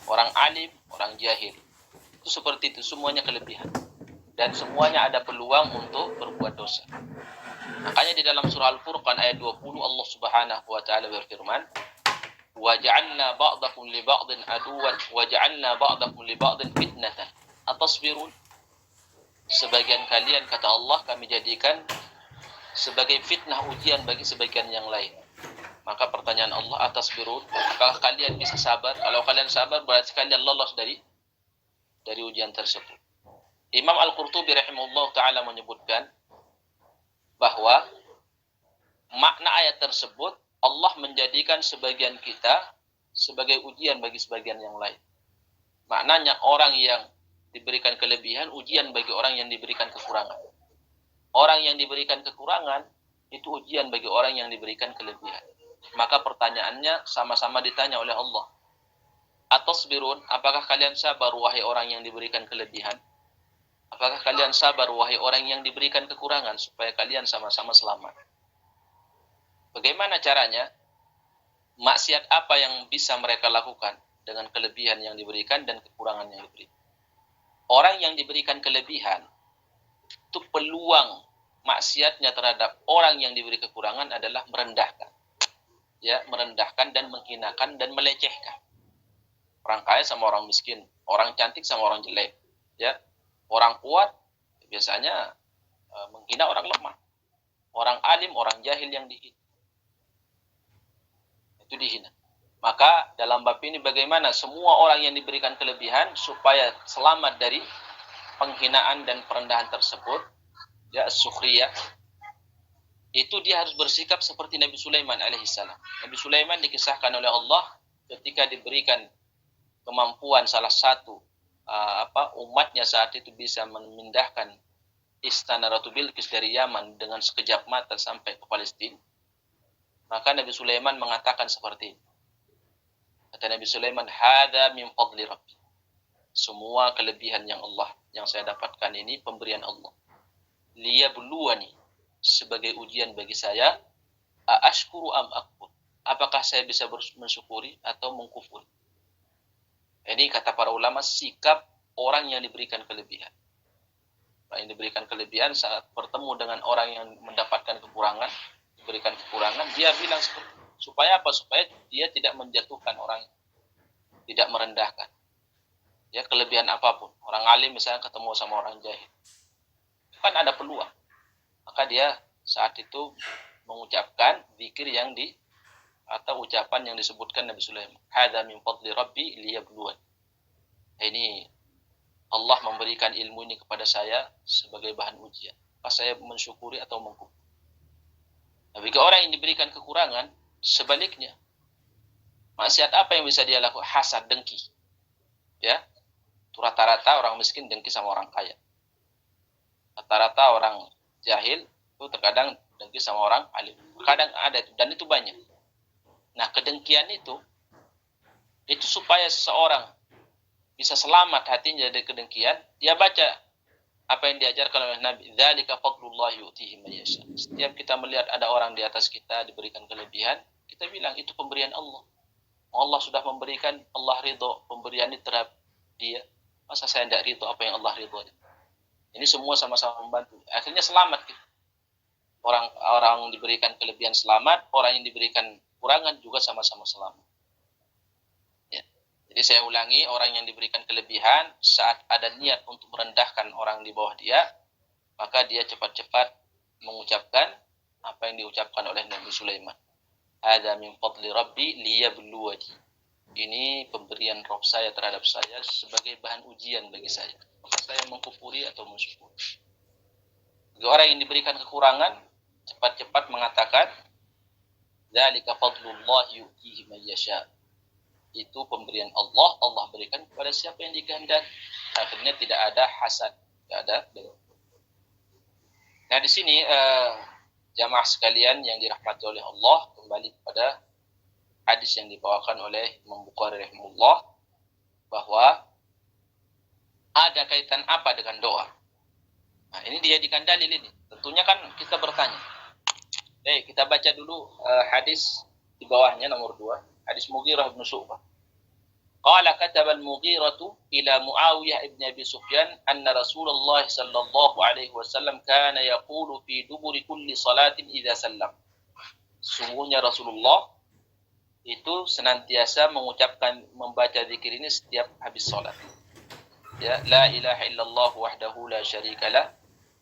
Orang alim, orang jahil. Itu seperti itu, semuanya kelebihan. Dan semuanya ada peluang untuk berbuat dosa. Makanya di dalam surah Al-Furqan ayat 20 Allah Subhanahu wa taala berfirman, "Waja'alna ba'dakum li ba'din aduwan waja'alna ba'dakum li ba'din fitnatan. Atasbirun?" Sebagian kalian, kata Allah, kami jadikan sebagai fitnah, ujian bagi sebagian yang lain. Maka pertanyaan Allah, atasbirun? Apakah kalian bisa sabar? Kalau kalian sabar berarti kalian lolos dari ujian tersebut. Imam Al-Qurtubi rahimahullah ta'ala menyebutkan bahwa makna ayat tersebut, Allah menjadikan sebagian kita sebagai ujian bagi sebagian yang lain. Maknanya orang yang diberikan kelebihan, ujian bagi orang yang diberikan kekurangan. Orang yang diberikan kekurangan, itu ujian bagi orang yang diberikan kelebihan. Maka pertanyaannya sama-sama ditanya oleh Allah. Atasbirun, apakah kalian sabar wahai orang yang diberikan kelebihan? Apakah kalian sabar wahai orang yang diberikan kekurangan, supaya kalian sama-sama selamat? Bagaimana caranya? Maksiat apa yang bisa mereka lakukan dengan kelebihan yang diberikan dan kekurangan yang diberikan? Orang yang diberikan kelebihan, itu peluang maksiatnya terhadap orang yang diberi kekurangan adalah merendahkan. Ya, merendahkan dan menghinakan dan melecehkan. Orang kaya sama orang miskin, orang cantik sama orang jelek, ya. Orang kuat biasanya menghina orang lemah. Orang alim, orang jahil yang dihina. Itu dihina. Maka dalam bab ini bagaimana semua orang yang diberikan kelebihan supaya selamat dari penghinaan dan perendahan tersebut, ya, as-sukhriyah, itu dia harus bersikap seperti Nabi Sulaiman alaihissalam. Nabi Sulaiman dikisahkan oleh Allah ketika diberikan kemampuan salah satu umatnya saat itu bisa memindahkan istana Ratu Bilqis dari Yaman dengan sekejap mata sampai ke Palestina. Maka Nabi Sulaiman mengatakan seperti ini. Kata Nabi Sulaiman, "Hadza min fadli Rabbi." Semua kelebihan yang saya dapatkan ini pemberian Allah. Liyabluwani, sebagai ujian bagi saya, aashkuru am akfur. Apakah saya bisa mensyukuri atau mengkufuri? Ini kata para ulama sikap orang yang diberikan kelebihan. Orang yang diberikan kelebihan saat bertemu dengan orang yang mendapatkan kekurangan, diberikan kekurangan, dia bilang supaya apa? Supaya dia tidak menjatuhkan orang, tidak merendahkan. Ya, kelebihan apapun. Orang alim misalnya ketemu sama orang jahil, kan ada peluang. Maka dia saat itu mengucapkan zikir atau ucapan yang disebutkan Nabi Sulaiman. Hadza min fadli Rabbi liyabluwan. Ini Allah memberikan ilmu ini kepada saya sebagai bahan ujian. Apakah saya mensyukuri atau mengkufuri? Tapi ke orang yang diberikan kekurangan, sebaliknya. Maksiat apa yang bisa dia lakukan? Hasad, dengki. Ya. Rata-rata orang miskin dengki sama orang kaya. Rata-rata orang jahil itu terkadang dengki sama orang alim. Kadang ada itu, dan itu banyak. Nah, kedengkian itu supaya seseorang bisa selamat hatinya dari kedengkian, dia baca apa yang diajarkan oleh Nabi, dzalika fadlullah yu'tihi man yasha. Setiap kita melihat ada orang di atas kita diberikan kelebihan, kita bilang itu pemberian Allah. Allah sudah memberikan, Allah ridho pemberian itu terhadap dia. Masa saya tidak ridho apa yang Allah ridho? Ini semua sama-sama membantu. Akhirnya selamat kita. Orang diberikan kelebihan selamat, orang yang diberikan kurangan juga sama-sama selamat. Ya. Jadi saya ulangi, orang yang diberikan kelebihan saat ada niat untuk merendahkan orang di bawah dia, maka dia cepat-cepat mengucapkan apa yang diucapkan oleh Nabi Sulaiman. Hadza min fadli rabbi liyabluwani. Ini pemberian Rabb saya terhadap saya sebagai bahan ujian bagi saya. Maka saya mengkufuri atau mensyukuri. Bagi orang yang diberikan kekurangan, cepat-cepat mengatakan, dzalika fadlullah yu'tihi man yasha. Itu pemberian Allah, Allah berikan kepada siapa yang dikehendaki. Akhirnya tidak ada hasad, tidak ada. Nah, di sini jamaah sekalian yang dirahmati oleh Allah, kembali kepada hadis yang dibawakan oleh Imam Bukhari rahimahullah, bahwa ada kaitan apa dengan doa. Nah, ini dijadikan dalil ini. Tentunya kan kita bertanya. Baik, kita baca dulu hadis di bawahnya nomor 2. Hadis Mughirah bin Syu'bah. Qala kataba al-Mughirah ila Muawiyah ibn Abi Sufyan anna Rasulullah sallallahu alaihi wasallam kana yaqulu fi duburi kulli salatin idza sallam. Sungguhnya Rasulullah itu senantiasa mengucapkan, membaca zikir ini setiap habis salat. Ya, la ilaha illallah wahdahu la syarikalah,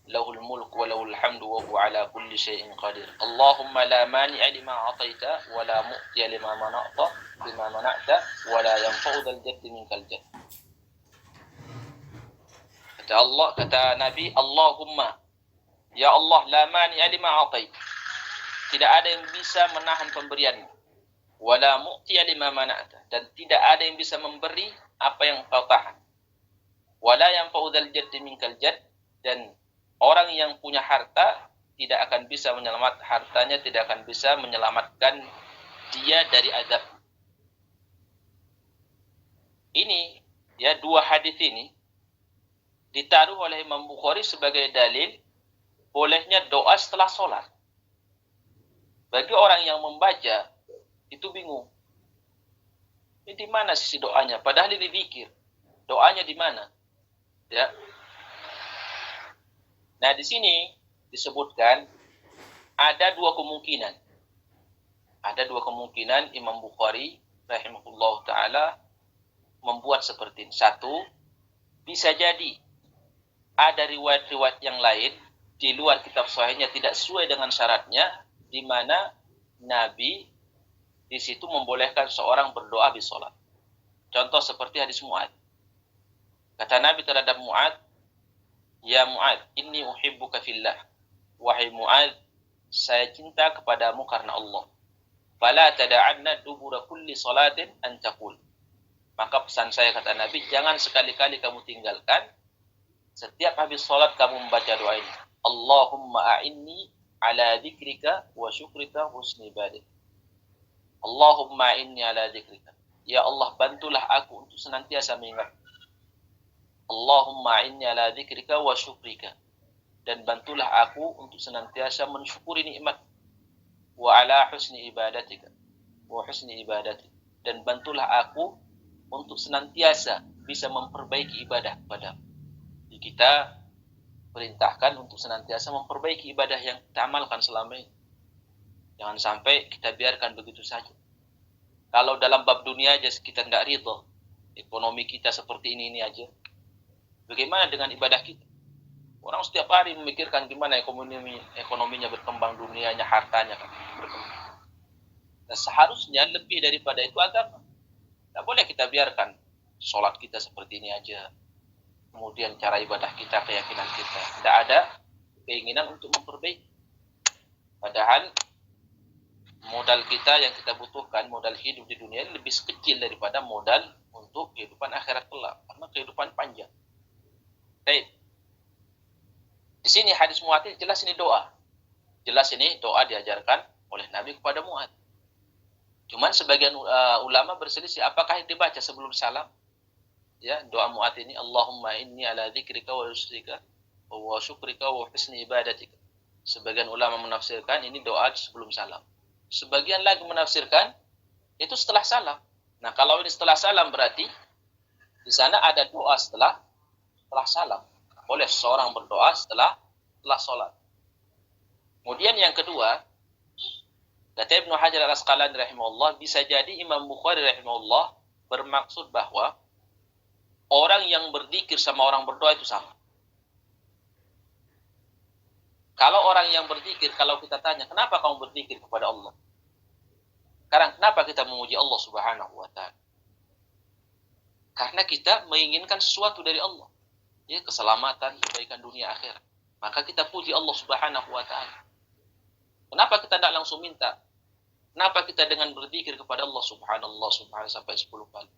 lahul mulk wa lahul hamdu wa huwa ala kulli syai'in qadir. Allahumma la mani'a lima ataita wa la mu'tiya lima mana'ta wa la yanfa'u dzal jaddi minkal jadd. Kata Nabi, Allahumma, ya Allah, la mani'a lima ataita. Tidak ada yang bisa menahan pemberianmu. Wa la mu'tiya lima mana'ta, dan tidak ada yang bisa memberi apa yang kau tahan. Wa la yanfa'u dzal jaddi minkal jadd, dan orang yang punya harta tidak akan bisa hartanya tidak akan bisa menyelamatkan dia dari azab. Ini ya, dua hadis ini ditaruh oleh Imam Bukhari sebagai dalil bolehnya doa setelah sholat. Bagi orang yang membaca itu bingung. Ini di mana sisi doanya? Padahal ini zikir. Doanya di mana? Ya. Nah, di sini disebutkan ada dua kemungkinan. Ada dua kemungkinan Imam Bukhari rahimahullah ta'ala membuat seperti ini. Satu, bisa jadi ada riwayat-riwayat yang lain di luar kitab sahihnya tidak sesuai dengan syaratnya, di mana Nabi di situ membolehkan seorang berdoa di sholat. Contoh seperti hadis Mu'ad. Kata Nabi terhadap Mu'ad, ya Mu'ad, inni uhibbuka fillah. Wahai Mu'ad, saya cinta kepadamu karena Allah. Fala tada'anna dubura kulli salatin an taqul. Maka pesan saya, kata Nabi, jangan sekali-kali kamu tinggalkan setiap habis salat kamu membaca doa ini. Allahumma a'inni ala dzikrika wa syukrika husni ibadah. Allahumma a'inni ala dzikrika. Ya Allah, bantulah aku untuk senantiasa mengingat. Allahumma inni ala dzikrika wa syukrika, dan bantulah aku untuk senantiasa mensyukuri nikmat, wa ala husni ibadatika wa husni ibadati, dan bantulah aku untuk senantiasa bisa memperbaiki ibadah padamu. Jadi kita perintahkan untuk senantiasa memperbaiki ibadah yang kita amalkan selama ini. Jangan sampai kita biarkan begitu saja. Kalau dalam bab dunia aja kita tidak ridho, ekonomi kita seperti ini aja, bagaimana dengan ibadah kita? Orang setiap hari memikirkan gimana ekonominya berkembang, dunianya, hartanya berkembang. Dan seharusnya lebih daripada itu agama. Tidak boleh kita biarkan sholat kita seperti ini aja. Kemudian cara ibadah kita, keyakinan kita. Tidak ada keinginan untuk memperbaiki. Padahal modal kita yang kita butuhkan, modal hidup di dunia ini lebih kecil daripada modal untuk kehidupan akhirat kelak. Karena kehidupan panjang. Baik. Di sini hadis Mu'ad jelas ini doa. Jelas ini doa diajarkan oleh Nabi kepada Mu'ad. Cuman sebagian ulama berselisih apakah dibaca sebelum salam? Ya, doa Mu'ad ini, Allahumma inni ala dzikrika wa syukrika wa husni ibadatika. Sebagian ulama menafsirkan ini doa sebelum salam. Sebagian lagi menafsirkan itu setelah salam. Nah, kalau ini setelah salam berarti di sana ada doa setelah salam. Boleh seorang berdoa setelah sholat. Kemudian yang kedua, kata Ibnu Hajar al-Asqalani rahimahullah, bisa jadi Imam Bukhari rahimahullah bermaksud bahwa orang yang berzikir sama orang berdoa itu sama. Kalau orang yang berzikir, kalau kita tanya, kenapa kamu berzikir kepada Allah? Sekarang, kenapa kita memuji Allah Subhanahu wa Ta'ala? Karena kita menginginkan sesuatu dari Allah, ya, keselamatan, kebaikan dunia akhirat. Maka kita puji Allah Subhanahu wa Ta'ala. Kenapa kita tidak langsung minta? Kenapa kita dengan berzikir kepada Allah Subhanallah, Subhanallah sampai 10 kali?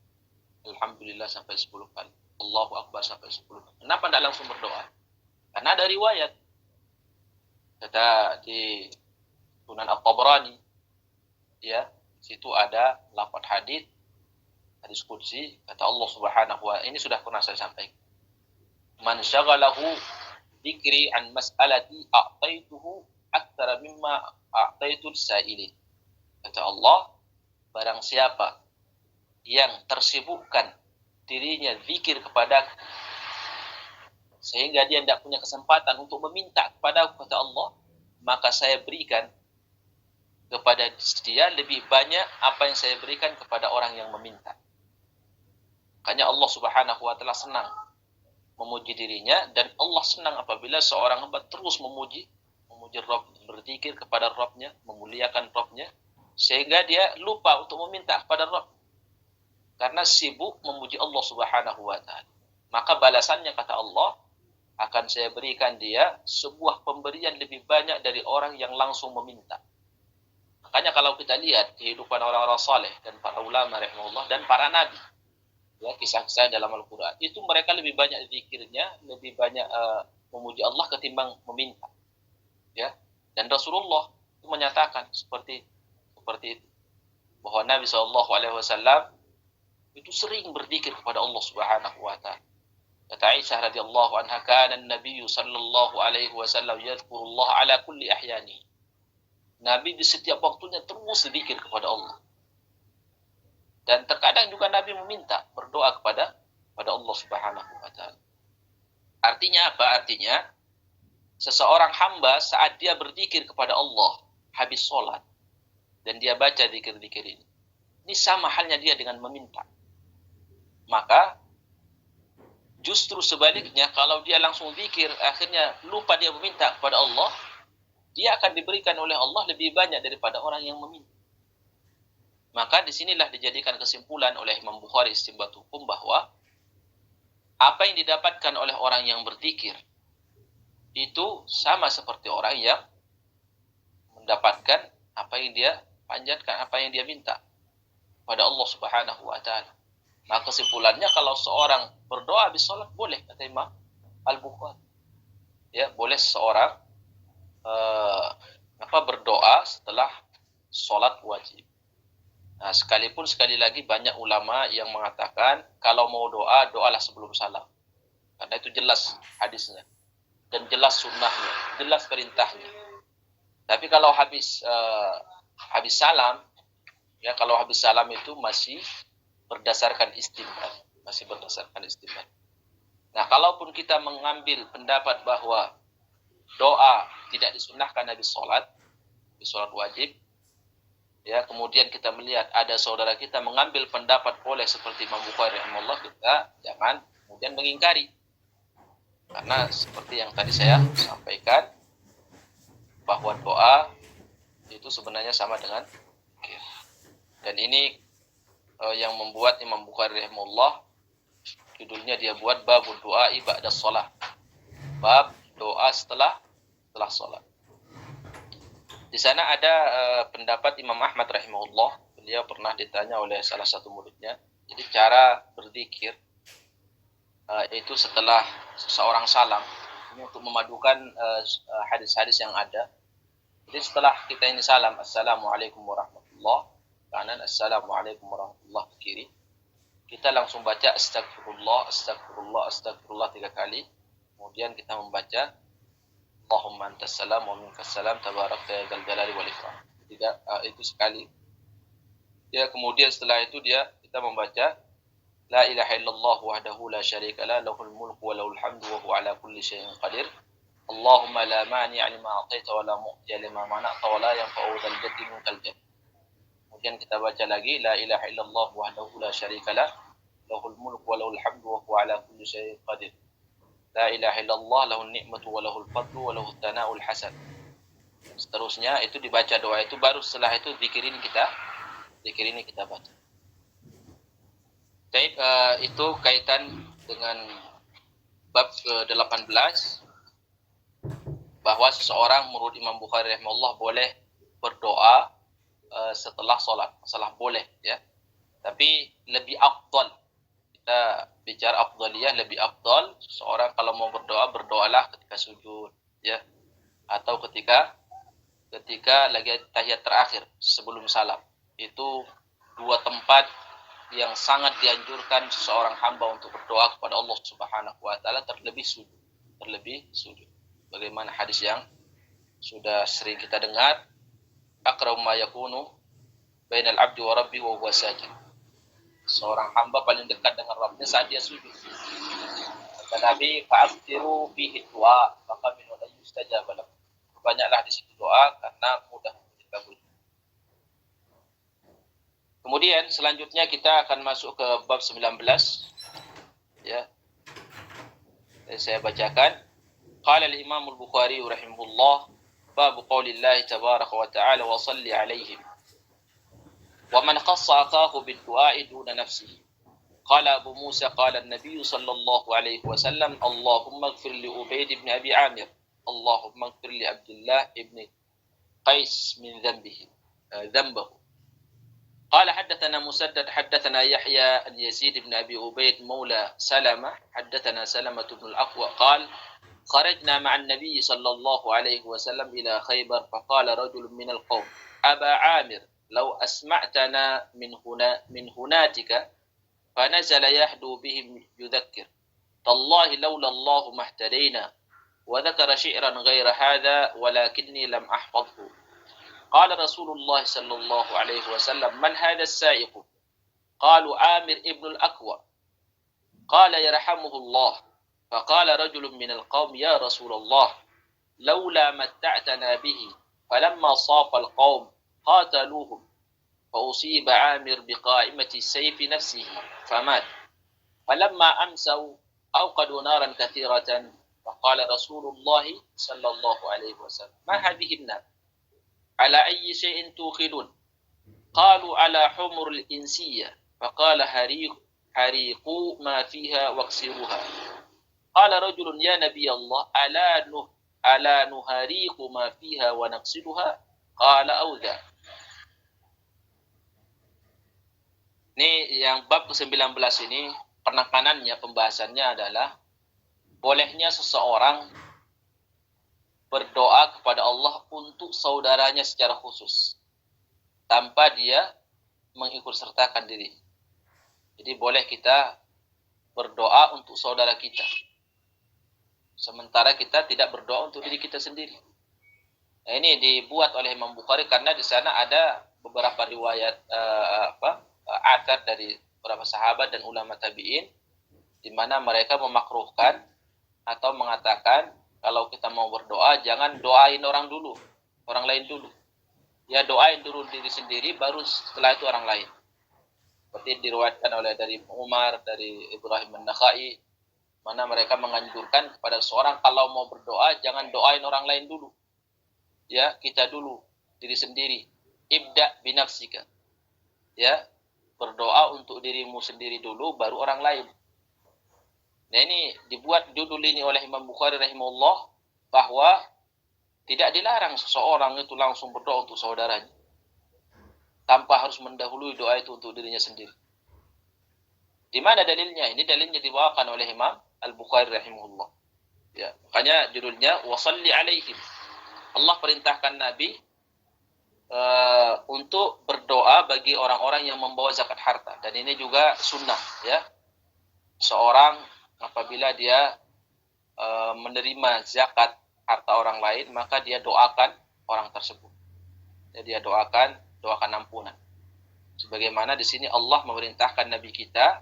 Alhamdulillah sampai 10 kali. Allahu Akbar sampai 10 kali. Kenapa tidak langsung berdoa? Karena ada riwayat. Kata di Sunan At-Tabrani, ya, situ ada lafaz hadis qudsi, kata Allah Subhanahu wa ta'ala, ini sudah pernah saya sampaikan. Man syaghalahu dzikri an mas'alati a'taituhu aktsara mimma a'taitu sa'ilin. Kata Allah, barang siapa yang tersibukkan dirinya zikir kepadaku sehingga dia tidak punya kesempatan untuk meminta kepadaku, kata Allah, maka saya berikan kepada dia lebih banyak apa yang saya berikan kepada orang yang meminta. Makanya Allah Subhanahu wa Ta'ala senang memuji dirinya, dan Allah senang apabila seorang hamba terus memuji Rabb, berzikir kepada Rabbnya, memuliakan Rabbnya, sehingga dia lupa untuk meminta kepada Rabb karena sibuk memuji Allah Subhanahu wa Ta'ala. Maka balasannya, kata Allah, akan saya berikan dia sebuah pemberian lebih banyak dari orang yang langsung meminta. Makanya kalau kita lihat kehidupan orang-orang saleh dan para ulama rahimahullah dan para nabi, ya, kisah-kisah dalam Al-Quran, itu mereka lebih banyak zikirnya, lebih banyak memuji Allah ketimbang meminta. Ya, dan Rasulullah itu menyatakan seperti itu, bahwa Nabi SAW itu sering berzikir kepada Allah Subhanahu wa Ta'ala. Kata Aisyah radhiyallahu anha, kana an-nabiy sallallahu alaihi wasallam yadhkurullah ala kulli ahyani. Nabi di setiap waktunya terus berzikir kepada Allah. Dan terkadang juga Nabi meminta, berdoa kepada Allah Subhanahu wa Ta'ala. Artinya apa? Artinya seseorang hamba saat dia berzikir kepada Allah habis sholat dan dia baca zikir-zikir ini sama halnya dia dengan meminta. Maka justru sebaliknya, kalau dia langsung zikir, akhirnya lupa dia meminta kepada Allah, dia akan diberikan oleh Allah lebih banyak daripada orang yang meminta. Maka disinilah dijadikan kesimpulan oleh Imam Bukhari istinbat hukum bahwa apa yang didapatkan oleh orang yang berzikir itu sama seperti orang yang mendapatkan apa yang dia panjatkan, apa yang dia minta pada Allah Subhanahu wa Ta'ala. Maka kesimpulannya, kalau seorang berdoa habis sholat boleh, kata Imam Al-Bukhari. Ya, boleh seorang berdoa setelah sholat wajib. Nah, sekalipun sekali lagi banyak ulama yang mengatakan kalau mau doa, doalah sebelum salam. Karena itu jelas hadisnya dan jelas sunnahnya, jelas perintahnya. Tapi kalau habis salam, ya, kalau habis salam itu masih berdasarkan istinbat. Nah, kalaupun kita mengambil pendapat bahwa doa tidak disunnahkan habis sholat wajib, ya, kemudian kita melihat ada saudara kita mengambil pendapat boleh seperti Imam Bukhari rahimahullah, kita jangan kemudian mengingkari. Karena seperti yang tadi saya sampaikan, bahwa doa itu sebenarnya sama dengan zikir. Dan ini yang membuat Imam Bukhari rahimahullah judulnya dia buat bab doa ba'da shalah. Bab doa setelah salat. Di sana ada pendapat Imam Ahmad rahimahullah. Beliau pernah ditanya oleh salah satu muridnya, jadi cara berzikir itu setelah seseorang salam, ini untuk memadukan hadis-hadis yang ada. Jadi setelah kita ini salam, assalamualaikum warahmatullahi kanan, assalamualaikum warahmatullahi ke kiri, kita langsung baca astagfirullah 3 kali. Kemudian kita membaca Allahumma antas salam wa minkas salam tabarakta ya dzal jalali wal ikram. Itu sekali. Ya, kemudian setelah itu kita membaca la ilaha illallah wahdahu la syarika la lahul mulku wa lahul hamdu wa huwa ala kulli syai'in qadir. Allahumma la mani'a lima a'taita wa la mu'tiya lima mana'ta wa la yanfa'u dzal jaddi minkal jadd. Kemudian kita baca lagi la ilaha illallah wahdahu la syarikalah lahul mulku wa lahul hamdu wa huwa ala kulli syai'in qadir. La ilaha illallah lahun ni'matu wa lahul fadlu wa lahut thana'ul hasan. Dan seterusnya itu dibaca doa itu, baru setelah itu zikir ini kita baca. Baik, itu kaitan dengan bab ke-18 bahwa seseorang menurut Imam Bukhari rahimahullah boleh berdoa setelah sholat. Masalah boleh ya. Tapi lebih afdal. Kita bicara afdaliyah, lebih afdal seseorang kalau mau berdoalah ketika sujud ya. Atau ketika lagi tahiyat terakhir sebelum salam. Itu dua tempat yang sangat dianjurkan seseorang hamba untuk berdoa kepada Allah Subhanahu wa taala, terlebih sujud. Bagaimana hadis yang sudah sering kita dengar, aqrabu ma yakunu bainal abdi wa rabbi wa huwa sajid. Seorang hamba paling dekat dengan Rabbnya saat dia sujud. Kata Nabi, fa'akthiru fihi du'a maka min an yustajab lakum. Banyaklah di situ doa karena mudah dikabul. Kemudian selanjutnya kita akan masuk ke bab 19. Ya. Saya bacakan. Qala al-Imam al-Bukhari rahimahullah, bab qaulillahi tabaraka wa ta'ala wa salli alaihim. Wa man khassa akahu bid-du'a duna nafsihi. Qala Abu Musa qala an-nabiy sallallahu alaihi wasallam, Allahumma ighfir li Ubayd ibn Abi Amir. Allahumma ighfir li Abdullah ibn Qais min dhanbihi. قال حدثنا مسدد حدثنا يحيى أن يزيد بن أبي عبيد مولى سلمة حدثنا سلمة بن الأقوى قال خرجنا مع النبي صلى الله عليه وسلم إلى خيبر فقال رجل من القوم أبا عامر لو أسمعتنا من هناتك فنزل يهدو بهم يذكر تالله لولا الله ما اهتدينا وذكر شعرا غير هذا ولكني لم أحفظه. قال رسول الله صلى الله عليه وسلم من هذا السائق؟ قالوا عامر ابن الأكوى. قال يرحمه الله. فقال رجل من القوم يا رسول الله لولا متعتنا به. فلما صاف القوم قاتلوهم فأصيب عامر بقائمة السيف نفسه فمات. فلما أمسوا أوقدوا نارا كثيرة فقال رسول الله صلى الله عليه وسلم ما هذه النار؟ على أي شيء توقدون؟ قالوا على حمر الإنسية. فقال حريقوا ما فيها واكسروها. قال رجل يا نبي الله ألا نهريق ما فيها ونقصدها؟ قال أو ذا. Ini yang bab ke-19 ini penekanannya, pembahasannya adalah bolehnya seseorang berdoa kepada Allah untuk saudaranya secara khusus tanpa dia mengikut sertakan diri. Jadi boleh kita berdoa untuk saudara kita sementara kita tidak berdoa untuk diri kita sendiri. Nah, ini dibuat oleh Imam Bukhari karena di sana ada beberapa riwayat athar dari beberapa sahabat dan ulama tabi'in di mana mereka memakruhkan atau mengatakan kalau kita mau berdoa, jangan doain orang lain dulu. Ya doain dulu diri sendiri, baru setelah itu orang lain. Seperti diriwayatkan oleh dari Umar, dari Ibrahim an-Nakhai, mana mereka menganjurkan kepada seorang kalau mau berdoa, jangan doain orang lain dulu. Ya, kita dulu, diri sendiri. Ibda binafsika. Ya, berdoa untuk dirimu sendiri dulu, baru orang lain. Nah ini dibuat judul ini oleh Imam Bukhari rahimahullah bahwa tidak dilarang seseorang itu langsung berdoa untuk saudaranya tanpa harus mendahului doa itu untuk dirinya sendiri. Di mana dalilnya? Ini dalilnya dibawakan oleh Imam Al-Bukhari rahimahullah. Ya, makanya judulnya wasalli alaihim. Allah perintahkan Nabi untuk berdoa bagi orang-orang yang membawa zakat harta, dan ini juga sunnah ya. Seorang apabila dia menerima zakat harta orang lain, maka dia doakan orang tersebut. Jadi dia doakan ampunan. Sebagaimana di sini Allah memerintahkan Nabi kita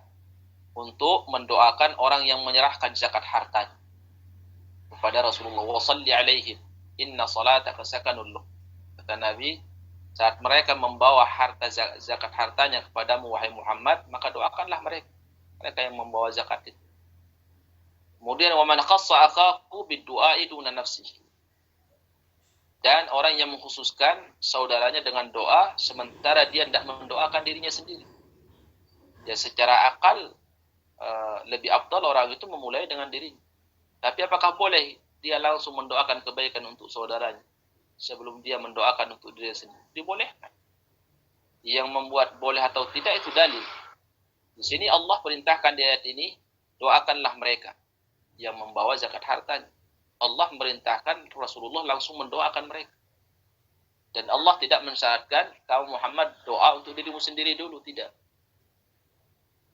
untuk mendoakan orang yang menyerahkan zakat hartanya kepada Rasulullah. Wa salli alaihim inna salataka sakanun lahum. Kata Nabi, Saat mereka membawa harta zakat hartanya kepadamu wahai Muhammad, maka doakanlah mereka. Mereka yang membawa zakat itu. Kemudian wa man khassa akhahu bid-du'a'i duna nafsihi. Dan orang yang mengkhususkan saudaranya dengan doa sementara dia tidak mendoakan dirinya sendiri. Ya secara akal lebih afdal orang itu memulai dengan dirinya. Tapi apakah boleh dia langsung mendoakan kebaikan untuk saudaranya sebelum dia mendoakan untuk diri sendiri? Dibolehkan. Yang membuat boleh atau tidak itu dalil. Di sini Allah perintahkan di ayat ini, doakanlah mereka yang membawa zakat hartanya. Allah memerintahkan Rasulullah langsung mendoakan mereka. Dan Allah tidak mensyaratkan kamu Muhammad doa untuk dirimu sendiri dulu, tidak.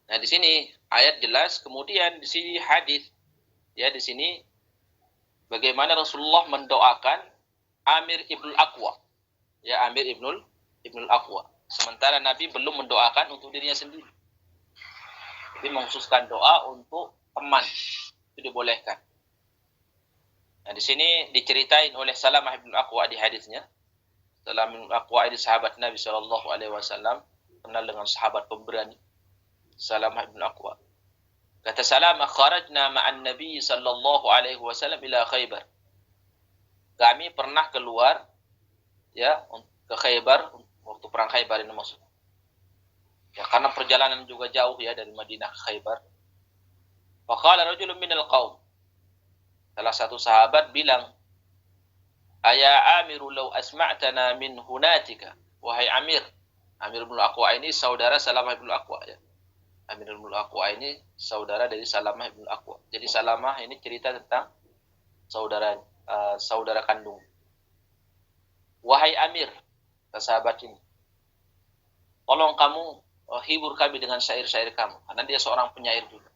Nah, di sini ayat jelas, kemudian di sini hadis. Ya, di sini bagaimana Rasulullah mendoakan Amir ibnul Aqwa. Ya, Amir ibnul Aqwa. Sementara Nabi belum mendoakan untuk dirinya sendiri. Jadi mengkhususkan doa untuk teman. Itu dibolehkan. Nah, di sini diceritain oleh Salamah ibnul Aqwa di hadisnya. Salamah ibnul Aqwa ini sahabat Nabi SAW, kenal dengan sahabat pemberani. Salamah ibnul Aqwa. Kata Salamah, kharajna ma'an Nabi SAW ila Khaybar. Kami pernah keluar ya ke Khaybar, waktu perang Khaybar ini maksudnya. Ya, karena perjalanan juga jauh ya dari Madinah ke Khaybar. Faqala rajulun minal qaum. Salah satu sahabat bilang, "Aya Amiru law asma'tana min hunatika." Wahai Amir. Amir bin Aqwa ini saudara Salamah bin Aqwa ya. Amir bin Aqwa ini saudara dari Salamah bin Aqwa. Jadi Salamah ini cerita tentang saudara kandung. Wahai Amir, sahabat ini, tolong kamu hibur kami dengan syair-syair kamu. Karena dia seorang penyair juga.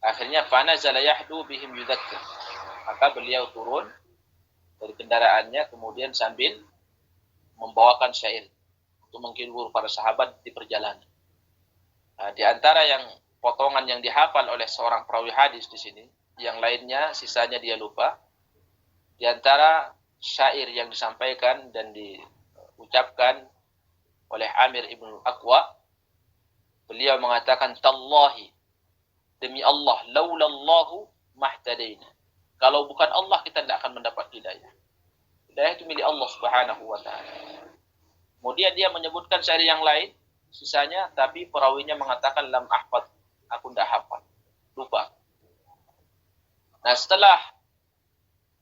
Akhirnya fanazala yahdu bihim yudzakkir. Maka beliau turun dari kendaraannya kemudian sambil membawakan syair untuk menghibur para sahabat di perjalanan. Nah, di antara yang potongan yang dihafal oleh seorang perawi hadis di sini, yang lainnya sisanya dia lupa. Di antara syair yang disampaikan dan diucapkan oleh Amir ibn Aqwa, beliau mengatakan, "Tallahi, demi Allah, laulallahu mahtadaina." Kalau bukan Allah, kita tidak akan mendapat hidayah. Hidayah itu milik Allah Subhanahu wa ta'ala. Kemudian dia menyebutkan syair yang lain, sisanya, tapi perawinya mengatakan, lam ahfad, aku tidak hafal, lupa. Nah, setelah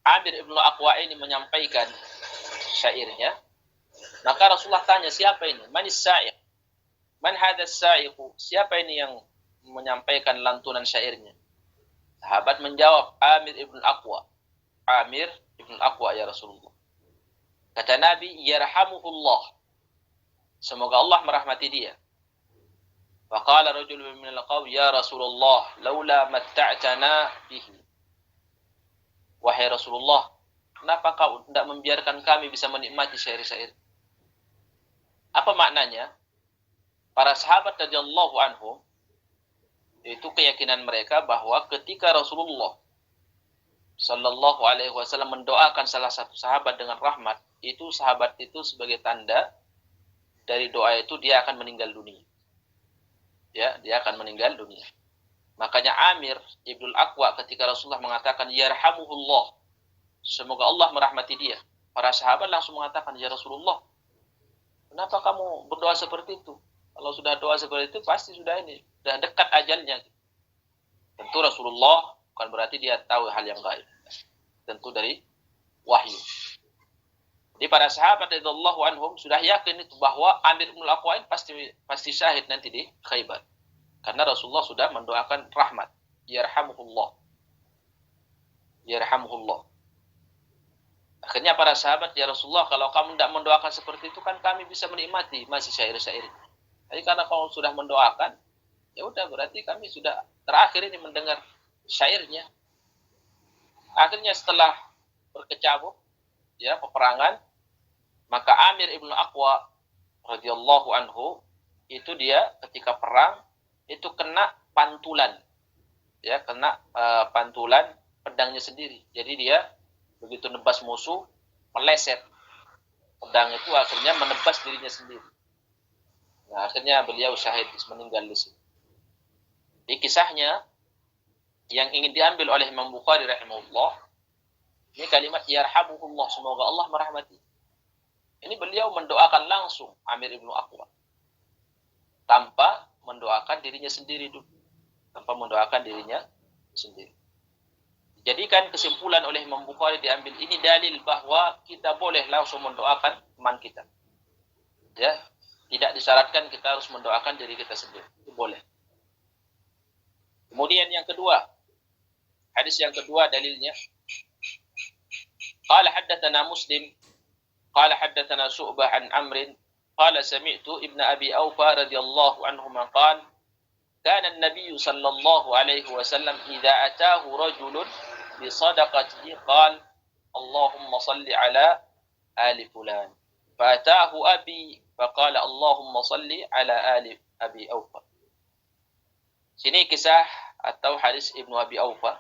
Amir ibn Aqwa ini menyampaikan syairnya, maka Rasulullah tanya, siapa ini? Manis syair? Man hadas syaiqu? Siapa ini yang menyampaikan lantunan syairnya? Sahabat menjawab, Amir ibn Aqwa. Amir ibn Aqwa ya Rasulullah. Kata Nabi, yarhamuhullah. Semoga Allah merahmati dia. Faqala rajulun minal qaum, ya Rasulullah, laula matta'tana bihi. Wahai Rasulullah, kenapa kau tidak membiarkan kami bisa menikmati syair-syair? Apa maknanya? Para sahabat radhiyallahu anhum, itu keyakinan mereka bahwa ketika Rasulullah Sallallahu Alaihi Wasallam mendoakan salah satu sahabat dengan rahmat, itu sahabat itu sebagai tanda dari doa itu dia akan meninggal dunia. Ya, dia akan meninggal dunia. Makanya Amir ibnul Aqwa ketika Rasulullah mengatakan yarhamuhullah, semoga Allah merahmati dia, para sahabat langsung mengatakan, ya Rasulullah, kenapa kamu berdoa seperti itu? Kalau sudah doa seperti itu pasti sudah dekat ajalnya. Tentu Rasulullah bukan berarti dia tahu hal yang gaib. Tentu dari wahyu. Jadi para sahabat radhiyallahu anhum sudah yakin itu bahwa Amir ibnul Aqwa pasti syahid nanti di Khaybar. Karena Rasulullah sudah mendoakan rahmat. Yarhamuhullah. Yarhamuhullah. Akhirnya para sahabat, ya Rasulullah, kalau kamu tidak mendoakan seperti itu kan kami bisa menikmati masih syair-syair. Jadi karena kamu sudah mendoakan, ya udah berarti kami sudah terakhir ini mendengar syairnya. Akhirnya setelah berkecamuk ya peperangan, maka Amir ibnu Aqwa radhiyallahu anhu itu dia ketika perang itu kena pantulan, ya kena pantulan pedangnya sendiri. Jadi dia begitu nebas musuh meleset pedang itu akhirnya menebas dirinya sendiri. Nah, akhirnya beliau syahid meninggal di sini. Di kisahnya yang ingin diambil oleh Imam Bukhari rahimahullah, ini kalimat yarhamuhullah, semoga Allah merahmati. Ini beliau mendoakan langsung Amir ibnu Aqwa tanpa mendoakan dirinya sendiri dulu, tanpa mendoakan dirinya sendiri. Jadikan kesimpulan oleh Imam Bukhari diambil ini dalil bahwa kita boleh langsung mendoakan teman kita. Ya, tidak disyaratkan kita harus mendoakan diri kita sendiri. Itu boleh. Kemudian yang kedua, hadis yang kedua dalilnya. Qala haddatsana Muslim, qala haddatsana Syu'bah an Amr, qala sami'tu Ibn Abi Aufa radhiyallahu anhuma qala kana an-nabiy sallallahu alaihi wasallam idza ataahu rajulun bi sadaqatihi qala Allahumma salli ala ali fulan. Fa ataahu abi faqala Allahumma salli ala ali Abi Aufa. Sini kisah atau hadis Ibnu Abi Aufa.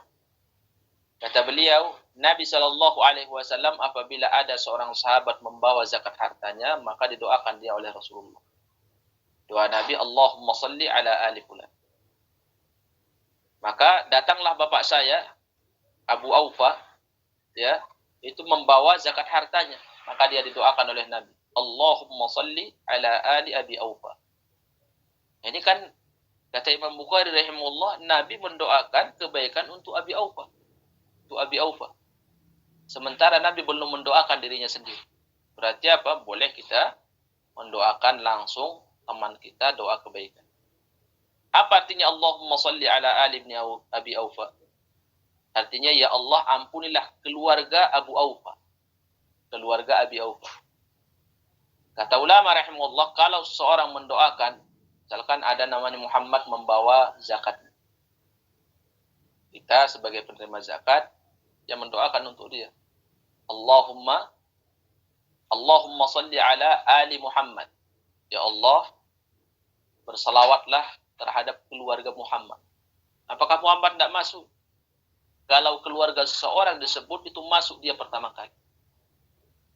Kata beliau, Nabi Shallallahu Alaihi Wasallam apabila ada seorang sahabat membawa zakat hartanya, maka didoakan dia oleh Rasulullah. Doa Nabi, Allahumma salli ala ali fulan. Maka datanglah bapak saya, Abu Aufa, ya, itu membawa zakat hartanya. Maka dia didoakan oleh Nabi, Allahumma salli ala ali Abi Aufa. Ini kan kata Imam Bukhari rahimahullah, Nabi mendoakan kebaikan untuk Abi Aufa. Untuk Abi Aufa. Sementara Nabi belum mendoakan dirinya sendiri. Berarti apa? Boleh kita mendoakan langsung teman kita doa kebaikan. Apa artinya Allahumma salli ala ali ibn Abi Aufa? Artinya ya Allah ampunilah keluarga Abu Aufa. Keluarga Abi Aufa. Kata ulama rahimahullah, kalau seorang mendoakan, misalkan ada namanya Muhammad membawa zakat. Kita sebagai penerima zakat yang mendoakan untuk dia. Allahumma salli ala ali Muhammad. Ya Allah, bersalawatlah terhadap keluarga Muhammad. Apakah Muhammad tidak masuk? Kalau keluarga seseorang disebut, itu masuk dia pertama kali.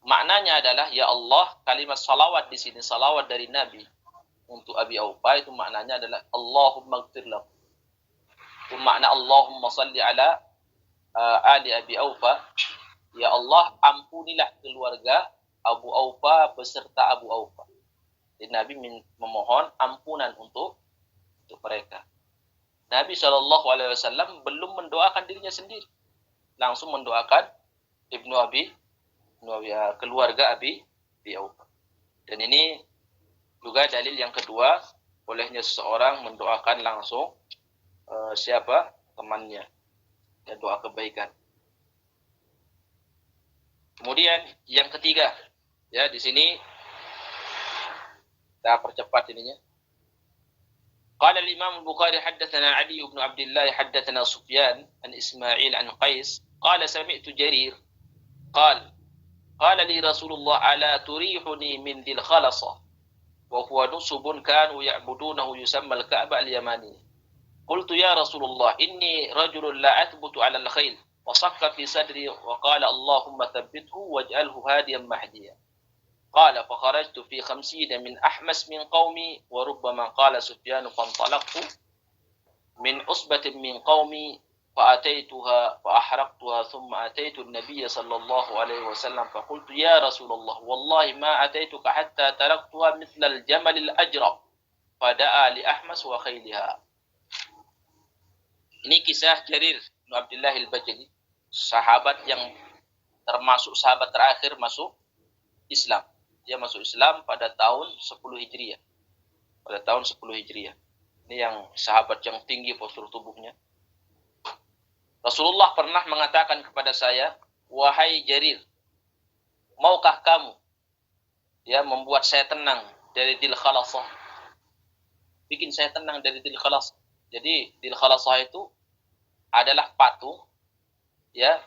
Maknanya adalah, ya Allah, kalimat salawat di sini, salawat dari Nabi untuk Abi Aufa, itu maknanya adalah Allahumma gfir lahu. Itu makna Allahumma salli ala ali Abi Aufa. Ya Allah, ampunilah keluarga Abu Aufa beserta Abu Aufa. Jadi Nabi memohon ampunan untuk mereka. Nabi SAW belum mendoakan dirinya sendiri. Langsung mendoakan keluarga Abi Aufa. Dan ini juga dalil yang kedua, bolehnya seseorang mendoakan langsung siapa temannya, ya, doa kebaikan. Kemudian yang ketiga, ya, di sini kita percepat ininya. Qala al-Imam al-Bukhari haddatsana Ali bin Abdullah haddatsana Sufyan an Ismail an Qais qala sami'tu Jarir qala li Rasulullah ala turihuni min dhil khalasa wa huwa nusubun kanu ya'budunahu yusamma al-Ka'bah al-Yamani. Qultu ya Rasulullah inni rajulun la athbutu 'ala al-khayl wa saqqa fi sadri wa qala Allahumma thabbithu waj'alhu hadiyan mahdiya. قال فخرجت في 50 من أحمس من قومي وربما قال سفيان فانطلقت من عصبة من قومي فأتيتها فأحرقتها ثم أتيت النبي صلى الله عليه وسلم فقلت يا رسول الله والله ما أتيتك حتى تركتها مثل الجمل الأجرب فدعا لأحمس وخيلها. Ini kisah Jarir bin Abdullah al-Bajali, sahabat yang termasuk sahabat terakhir masuk Islam. Dia masuk Islam pada tahun 10 Hijriah. Pada tahun 10 Hijriah. Ini yang sahabat yang tinggi postur tubuhnya. Rasulullah pernah mengatakan kepada saya, wahai Jarir, maukah kamu ya membuat saya tenang dari Dhil Khalasah? Bikin saya tenang dari Dhil Khalasah. Jadi Dhil Khalasah itu adalah patung, ya,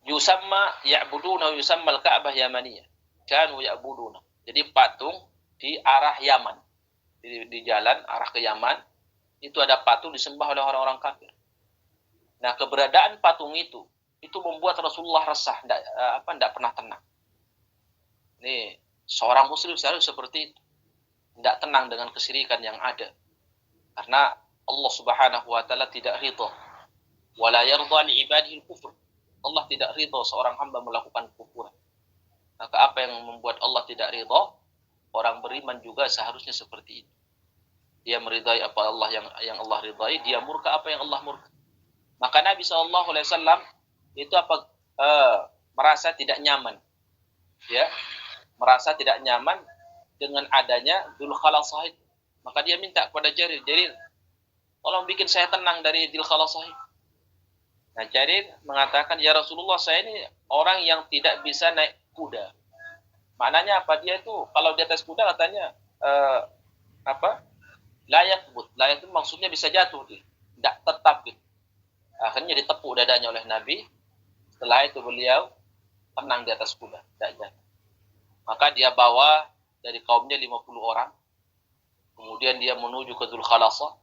yusamma ya'buduna yusamma al-Ka'bah Yamaniyah. Kanu ya'buduna. Jadi patung di arah Yaman. Di jalan arah ke Yaman itu ada patung disembah oleh orang-orang kafir. Nah, keberadaan patung itu membuat Rasulullah resah, tidak pernah tenang. Ini seorang muslim seharusnya seperti itu. Tidak tenang dengan kesyirikan yang ada. Karena Allah Subhanahu wa taala tidak ridha. Wala yarda li ibadihi al-kufr. Allah tidak ridha seorang hamba melakukan kekufuran. Maka apa yang membuat Allah tidak ridha? Orang beriman juga seharusnya seperti itu. Dia meridai apa Allah yang Allah ridai, dia murka apa yang Allah murka. Maka Nabi SAW itu merasa tidak nyaman, ya, merasa tidak nyaman dengan adanya Dzul Khalasah. Maka dia minta kepada Jarir, tolong bikin saya tenang dari Dzul Khalasah. Nah, Jarir mengatakan, ya Rasulullah, saya ini orang yang tidak bisa naik kuda. Maknanya apa? Dia itu kalau di atas kuda katanya layak itu maksudnya bisa jatuh, tidak tetap gitu. Akhirnya ditepuk dadanya oleh Nabi. Setelah itu beliau tenang di atas kuda, tidak jatuh. Maka dia bawa dari kaumnya 50 orang. Kemudian dia menuju ke Dzul Khalasah.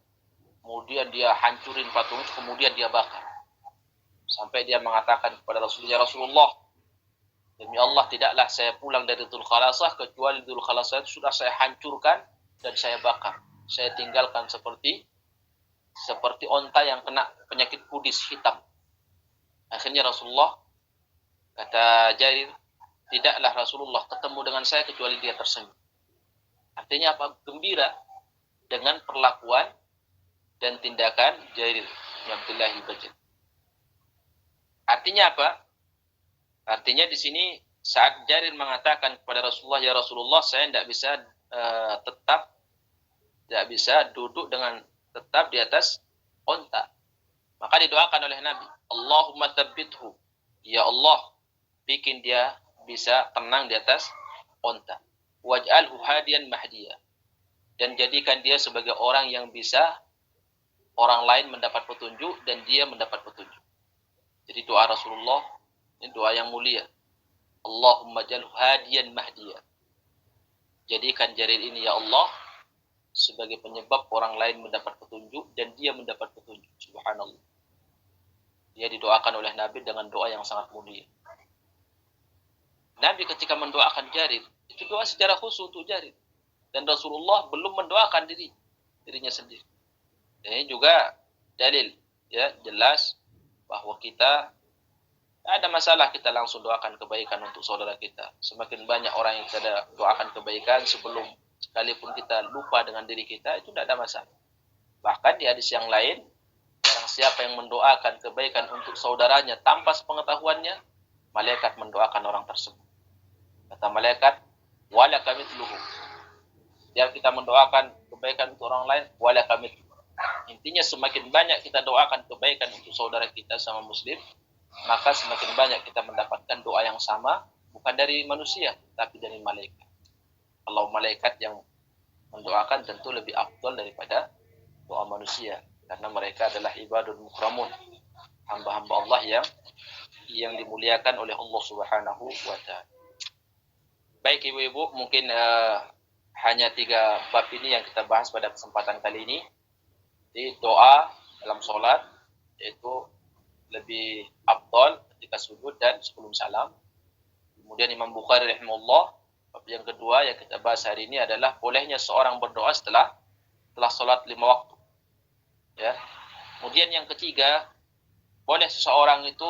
Kemudian dia hancurin patung itu, kemudian dia bakar. Sampai dia mengatakan kepada Rasulullah, demi Allah tidaklah saya pulang dari Dzul Khalasah kecuali Dzul Khalasah itu sudah saya hancurkan dan saya bakar. Saya tinggalkan seperti onta yang kena penyakit kudis hitam. Akhirnya Rasulullah, kata Jarir, tidaklah Rasulullah ketemu dengan saya kecuali dia tersenyum. Artinya apa? Gembira dengan perlakuan dan tindakan Jarir bin Abdullah al-Bajali. Artinya apa? Artinya di sini saat Jarir mengatakan kepada Rasulullah, ya Rasulullah, saya tidak bisa duduk dengan tetap di atas onta. Maka didoakan oleh Nabi, Allahumma tsabbithu, ya Allah, bikin dia bisa tenang di atas onta. Waj'alhu hadiyan mahdiya, dan jadikan dia sebagai orang yang bisa orang lain mendapat petunjuk dan dia mendapat petunjuk. Jadi doa Rasulullah ini doa yang mulia. Allahumma jalhu hadiyan mahdiya. Jadikan Jarir ini ya Allah sebagai penyebab orang lain mendapat petunjuk dan dia mendapat petunjuk. Subhanallah. Dia didoakan oleh Nabi dengan doa yang sangat mulia. Nabi ketika mendoakan Jarir, itu doa secara khusus untuk Jarir. Dan Rasulullah belum mendoakan dirinya sendiri. Dan ini juga dalil, ya, jelas bahwa kita ada masalah kita langsung doakan kebaikan untuk saudara kita. Semakin banyak orang yang kita doakan kebaikan sebelum sekalipun kita lupa dengan diri kita, itu tidak ada masalah. Bahkan di hadis yang lain, barang siapa yang mendoakan kebaikan untuk saudaranya tanpa sepengetahuannya, malaikat mendoakan orang tersebut. Kata malaikat, wala kamitsluhu. Setiap kita mendoakan kebaikan untuk orang lain, wala kamitsluhu. Intinya semakin banyak kita doakan kebaikan untuk saudara kita sama muslim, maka semakin banyak kita mendapatkan doa yang sama, bukan dari manusia, tapi dari malaikat. Kalau malaikat yang mendoakan tentu lebih afdal daripada doa manusia, karena mereka adalah ibadul mukramun, hamba-hamba Allah yang dimuliakan oleh Allah Subhanahu wa taala. Baik ibu-ibu, mungkin hanya 3 bab ini yang kita bahas pada kesempatan kali ini. Di doa dalam sholat, yaitu lebih afdal ketika sujud dan sebelum salam. Kemudian Imam Bukhari rahimahullah, bab yang kedua yang kita bahas hari ini adalah bolehnya seorang berdoa setelah sholat 5 waktu. Ya. Kemudian yang ketiga, boleh seseorang itu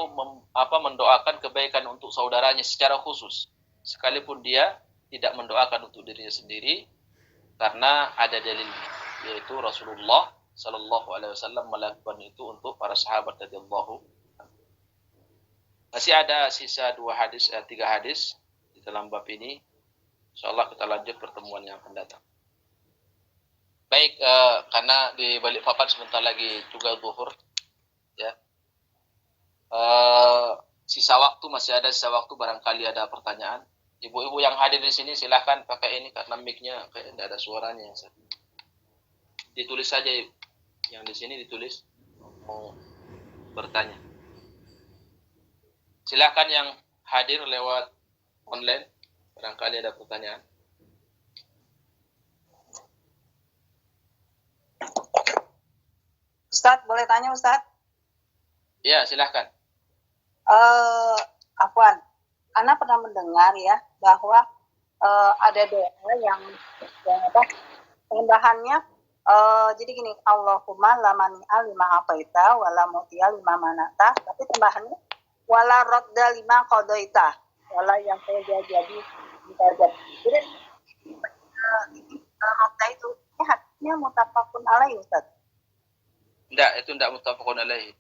mendoakan kebaikan untuk saudaranya secara khusus, sekalipun dia tidak mendoakan untuk dirinya sendiri, karena ada dalil, yaitu Rasulullah Sallallahu Alaihi Wasallam melakukan itu untuk para sahabat radhiyallahu. Masih ada sisa 3 hadis di dalam bab ini. Insyaallah kita lanjut pertemuan yang akan datang. Baik, karena di balik papan sebentar lagi juga zuhur, ya. Masih ada sisa waktu, barangkali ada pertanyaan. Ibu-ibu yang hadir di sini silahkan pakai ini karena mic-nya kayak tidak ada suaranya. Ditulis saja yang di sini, ditulis mau bertanya. Silahkan yang hadir lewat online, barangkali ada pertanyaan. Ustadz, boleh tanya Ustadz? Ya, silahkan. Afwan, Ana pernah mendengar ya bahwa ada doa yang apa tambahannya, jadi gini, Allahumma la mani'a lima a'taita wa la mu'tiya lima manata, tapi tambahannya wala radda lima qadaita wala yang saya jadi jadi radda itu hadisnya mutafaqun alaihi Ustaz. Itu enggak muttafaqun alaihi.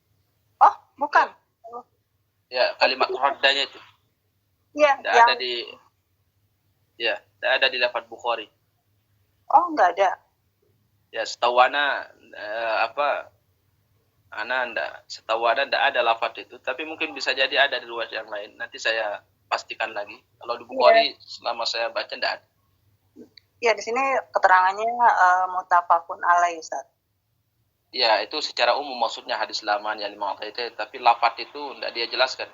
Oh, bukan. Ya, kalimat raddanya itu. Iya, Enggak yang ada di enggak ada di lafaz Bukhari. oh enggak ada. Ya, setahu ana setahu ana enggak ada lafaz itu, tapi mungkin bisa jadi ada di riwayat yang lain. Nanti saya pastikan lagi. Kalau di Bukhari selama saya baca enggak ada. Iya, di sini keterangannya mutafaqun alaihi Ustaz. Ya, itu secara umum maksudnya hadis laman ya lima itu, tapi lafaz itu tidak dia jelaskan.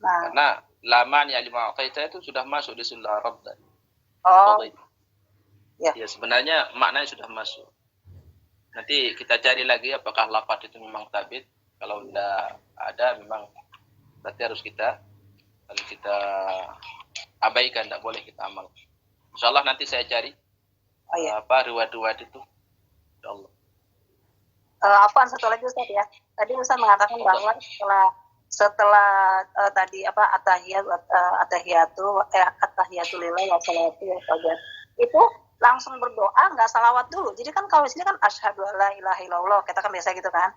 Nah, Karena laman ya lima itu sudah masuk di sunnah Rabb. oh, ya. Ya, sebenarnya maknanya sudah masuk. Nanti kita cari lagi apakah lafaz itu memang tabit. Kalau tidak ada memang berarti harus kita abaikan, tidak boleh kita amal. Insyaallah nanti saya cari riwayat-riwayat itu. Insyaallah. Apaan satu lagi Ustaz ya. Tadi Ustaz mengatakan bahwa setelah tadi atahiyatu lillahi wa salatu wa salam itu langsung berdoa, nggak salawat dulu. Jadi kan kalau di sini kan asyhadu alla ilaha illallah, kita kan biasa gitu kan.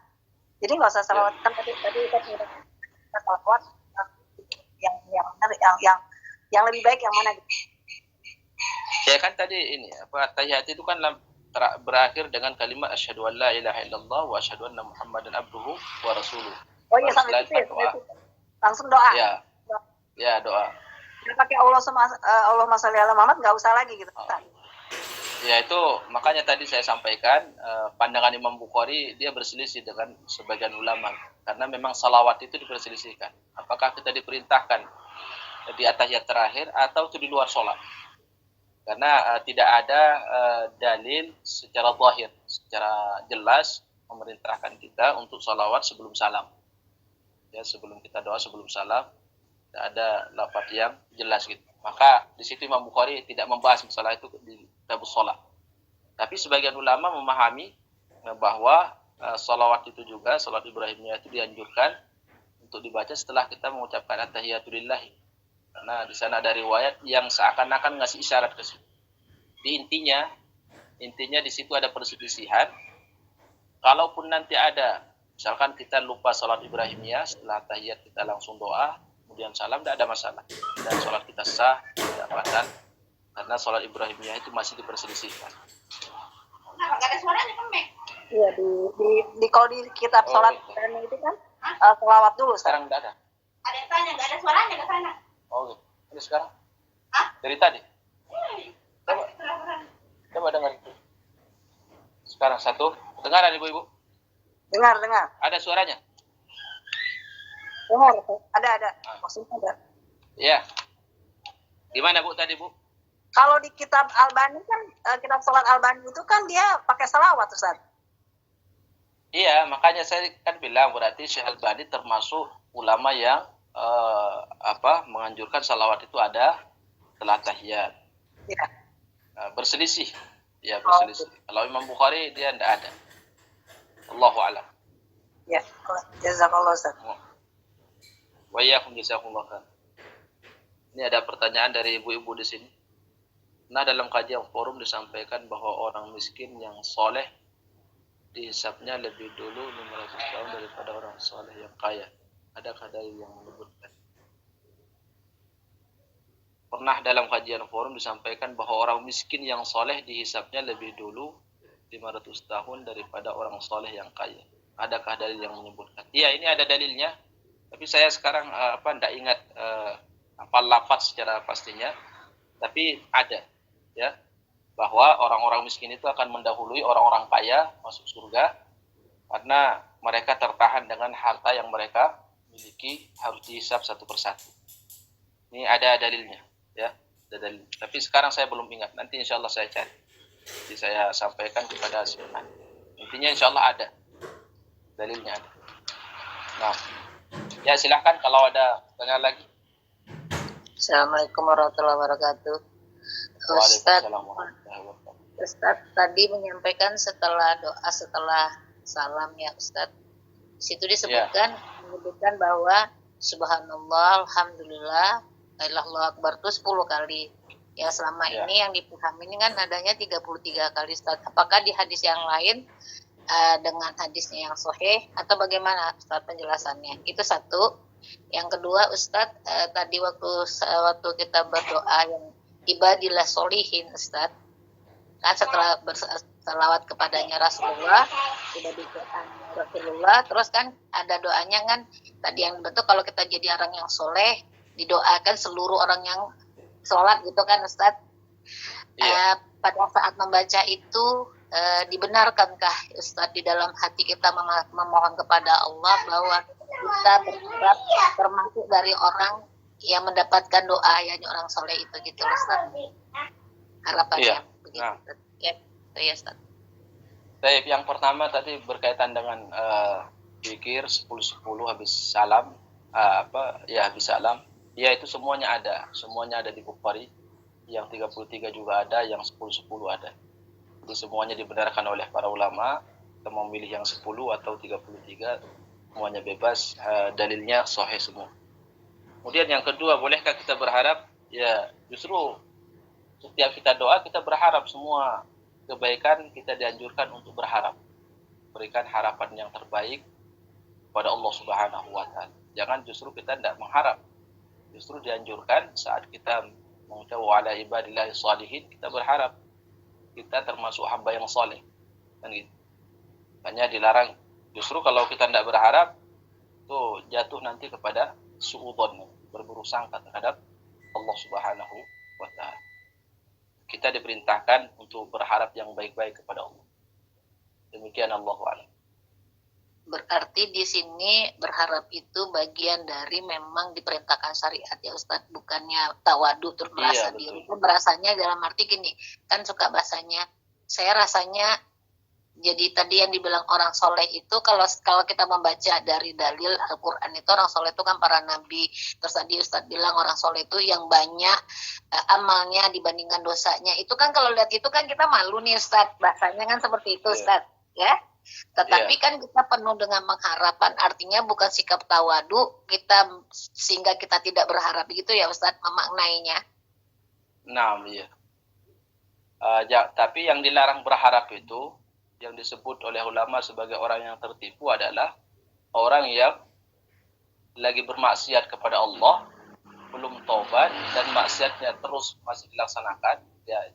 Jadi nggak usah salawat. Kan tadi kita salawat yang lebih baik yang mana gitu. Ya kan tadi ini tahiyat itu kan berakhir dengan kalimat asyhadu an la ilaha illallah wa asyhadu anna muhammadan abduhu wa rasuluh. Oh iya, sampai itu ya. Langsung doa. Ya, doa. Dia pakai Allahumma sholli ala Muhammad, nggak usah lagi gitu. Ya, itu makanya tadi saya sampaikan pandangan Imam Bukhari dia berselisih dengan sebagian ulama karena memang salawat itu diperselisihkan. Apakah kita diperintahkan di tahiyat terakhir atau itu di luar sholat? Karena tidak ada dalil secara zahir, secara jelas memerintahkan kita untuk salawat sebelum salam. Ya, sebelum kita doa sebelum salam tidak ada lafaz yang jelas gitu. Maka di situ Imam Bukhari tidak membahas masalah itu di kitab shalah. Tapi sebagian ulama memahami bahwa salawat itu juga, salat Ibrahimiyah itu dianjurkan untuk dibaca setelah kita mengucapkan at-tahiyatu lillahi. Karena di sana ada riwayat yang seakan-akan ngasih isyarat ke situ. Intinya di situ ada perselisihan. Kalaupun nanti ada, misalkan kita lupa salat Ibrahimiyah, setelah tahiyat kita langsung doa, kemudian salam, tidak ada masalah. Dan salat kita sah, tidak batal. Karena salat Ibrahimiyah itu masih diperselisihkan. Nah, nggak ada suaranya kan, Mek? Iya, kalau di kitab salat itu kan selawat dulu. Sekarang tidak ada. Ada yang tanya, nggak ada suaranya ke sana. Oh, gitu. Ini sekarang? Hah? Dari tadi? Coba dengar itu. Sekarang satu. Dengar ibu-ibu? Dengar. Ada suaranya? Dengar. Ada. Maksudnya ada. Iya. Gimana Bu tadi, Bu? Kalau di kitab Albani kan, kitab salat Albani itu kan dia pakai salawat, Ustaz. Iya, makanya saya kan bilang berarti Syekh Albani termasuk ulama yang menganjurkan salawat itu ada setelah tahiyat. Iya. Berselisih. Ya, berselisih. Kalau Imam Bukhari dia tidak ada. Allahu a'lam. Ya, jazakallah Ustaz. Wa iyyakum jazakumullah khair. Ini ada pertanyaan dari ibu-ibu di sini. Nah, dalam kajian forum disampaikan bahwa orang miskin yang soleh dihisapnya lebih dulu 500 tahun daripada orang soleh yang kaya. Adakah dalil yang menyebutkan? Pernah dalam kajian forum disampaikan bahwa orang miskin yang soleh dihisapnya lebih dulu 500 tahun daripada orang soleh yang kaya. Adakah dalil yang menyebutkan? Iya, ini ada dalilnya. Tapi saya sekarang tidak ingat apa lafaz secara pastinya. Tapi ada, ya, bahwa orang-orang miskin itu akan mendahului orang-orang kaya masuk surga karena mereka tertahan dengan harta yang mereka miliki, harus dihisap satu persatu. Ini ada dalilnya, ya, ada dalil. Tapi sekarang saya belum ingat. Nanti insya Allah saya cari. Jadi saya sampaikan kepada Sunan. Intinya insya Allah ada dalilnya ada. Nah, ya silahkan kalau ada tanya lagi. Assalamualaikum warahmatullahi wabarakatuh. Ustadz, Waalaikumsalam warahmatullahi wabarakatuh. Ustadz tadi menyampaikan setelah doa setelah salam ya Ustadz. Di situ menyebutkan bahwa subhanallah, alhamdulillah, la ilaha illallah akbar itu 10 kali. Ya selama ini yang dipahami ini kan adanya 33 kali Ustadz. Apakah di hadis yang lain dengan hadisnya yang sahih atau bagaimana Ustadz penjelasannya? Itu satu. Yang kedua Ustadz, tadi waktu kita berdoa yang ibadilah solihin Ustadz, kan setelah bersalawat kepadanya Rasulullah, Rasulullah, terus kan ada doanya kan tadi yang betul kalau kita jadi orang yang soleh didoakan seluruh orang yang sholat gitu kan Ustadz. Pada saat membaca itu dibenarkankah Ustadz di dalam hati kita memohon kepada Allah bahwa kita berharap termasuk dari orang yang mendapatkan doa yang orang soleh itu gitu Ustadz, harapannya begitu. Ya Ustadz. Baik, yang pertama tadi berkaitan dengan zikir 10-10 habis salam, habis salam, ya itu semuanya ada di Bukhari, yang 33 juga ada, yang 10-10 ada. Jadi semuanya dibenarkan oleh para ulama. Kita mau milih yang 10 atau 33, semuanya bebas, dalilnya sahih semua. Kemudian yang kedua, bolehkah kita berharap? Ya, justru setiap kita doa kita berharap, semua kebaikan kita dianjurkan untuk berharap. Berikan harapan yang terbaik pada Allah Subhanahu wa taala. Jangan justru kita tidak mengharap. Justru dianjurkan saat kita mengucap wa ala ibadillahi shalihin, kita berharap kita termasuk hamba yang saleh. Kan gitu. Hanya dilarang justru kalau kita tidak berharap itu jatuh nanti kepada suudzon, berburuk sangka terhadap Allah Subhanahu wa taala. Kita diperintahkan untuk berharap yang baik-baik kepada Allah. Demikian Allahu a'lam. Berarti di sini berharap itu bagian dari memang diperintahkan syariat ya Ustadz, bukannya tawadu terus merasa diri. Berasanya dalam arti gini, kan suka bahasanya, saya rasanya jadi tadi yang dibilang orang soleh itu kalau kita membaca dari dalil Al-Quran itu orang soleh itu kan para nabi. Terus tadi Ustadz bilang orang soleh itu yang banyak amalnya dibandingkan dosanya. Itu kan kalau lihat itu kan kita malu nih Ustadz, bahasanya kan seperti itu Ustadz ya. Tetapi kan kita penuh dengan pengharapan, artinya bukan sikap tawadu kita sehingga kita tidak berharap begitu ya Ustadz memaknainya. Nah, iya. Tapi yang dilarang berharap itu yang disebut oleh ulama sebagai orang yang tertipu adalah orang yang lagi bermaksiat kepada Allah, belum taubat dan maksiatnya terus masih dilaksanakan,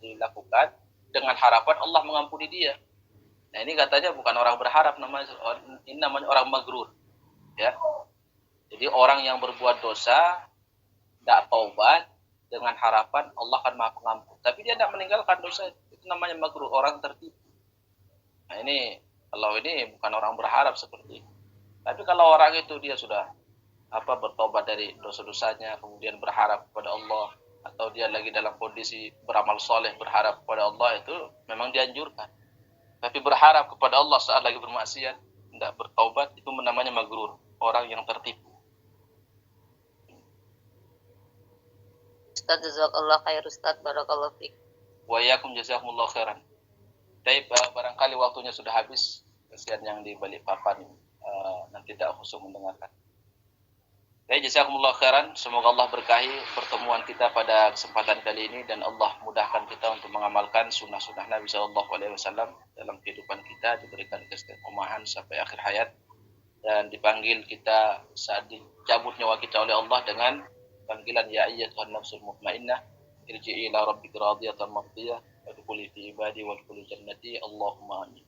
dilakukan dengan harapan Allah mengampuni dia. Nah ini katanya bukan orang berharap, ini namanya orang magrur, ya. Jadi orang yang berbuat dosa, tidak taubat dengan harapan Allah akan maha pengampun, tapi dia tidak meninggalkan dosa, itu namanya magrur, orang tertipu. Nah ini kalau ini bukan orang berharap seperti itu. Tapi kalau orang itu dia sudah bertobat dari dosa-dosanya, kemudian berharap kepada Allah, atau dia lagi dalam kondisi beramal soleh berharap kepada Allah, itu memang dianjurkan. Tapi berharap kepada Allah saat lagi bermaksiat, tidak bertaubat, itu namanya magrur, orang yang tertipu. Ustaz jazakallah khair Ustaz, barakallahu fiik. Wa iyyakum jazakumullah khairan. Tapi barangkali waktunya sudah habis, kasihan yang di balik papan nanti tidak khusus mendengarkan. Baik, jazakumullah khairan. Semoga Allah berkahi pertemuan kita pada kesempatan kali ini dan Allah mudahkan kita untuk mengamalkan sunnah-sunnah Nabi SAW dalam kehidupan kita, diberikan keistiqomahan sampai akhir hayat dan dipanggil kita saat dicabut nyawa kita oleh Allah dengan panggilan ya ayyatuhan nafsul mutmainnah irji'i ila rabbika radiyatan mardiyah wadkhuli fi ibadi wadkhuli jannati Allahumma amin.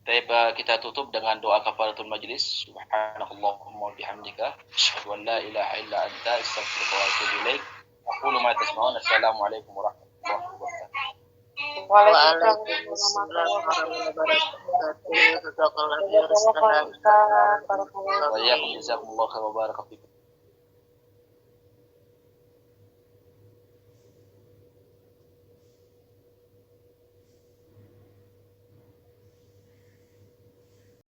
Baik, kita tutup dengan doa kafaratul majlis. Subhanallahumma bihamdika asyhadu an la ilaha illa anta astaghfiruka wa atubu ilaik. Aqulu ma tasma'un. Assalamualaikum warahmatullahi wabarakatuh. Waalaikumsalam warahmatullahi wabarakatuh. Jazakallahu khairan Ustaz. Wa iyyakum jazakumullahu khairan wa barakallahu fikum.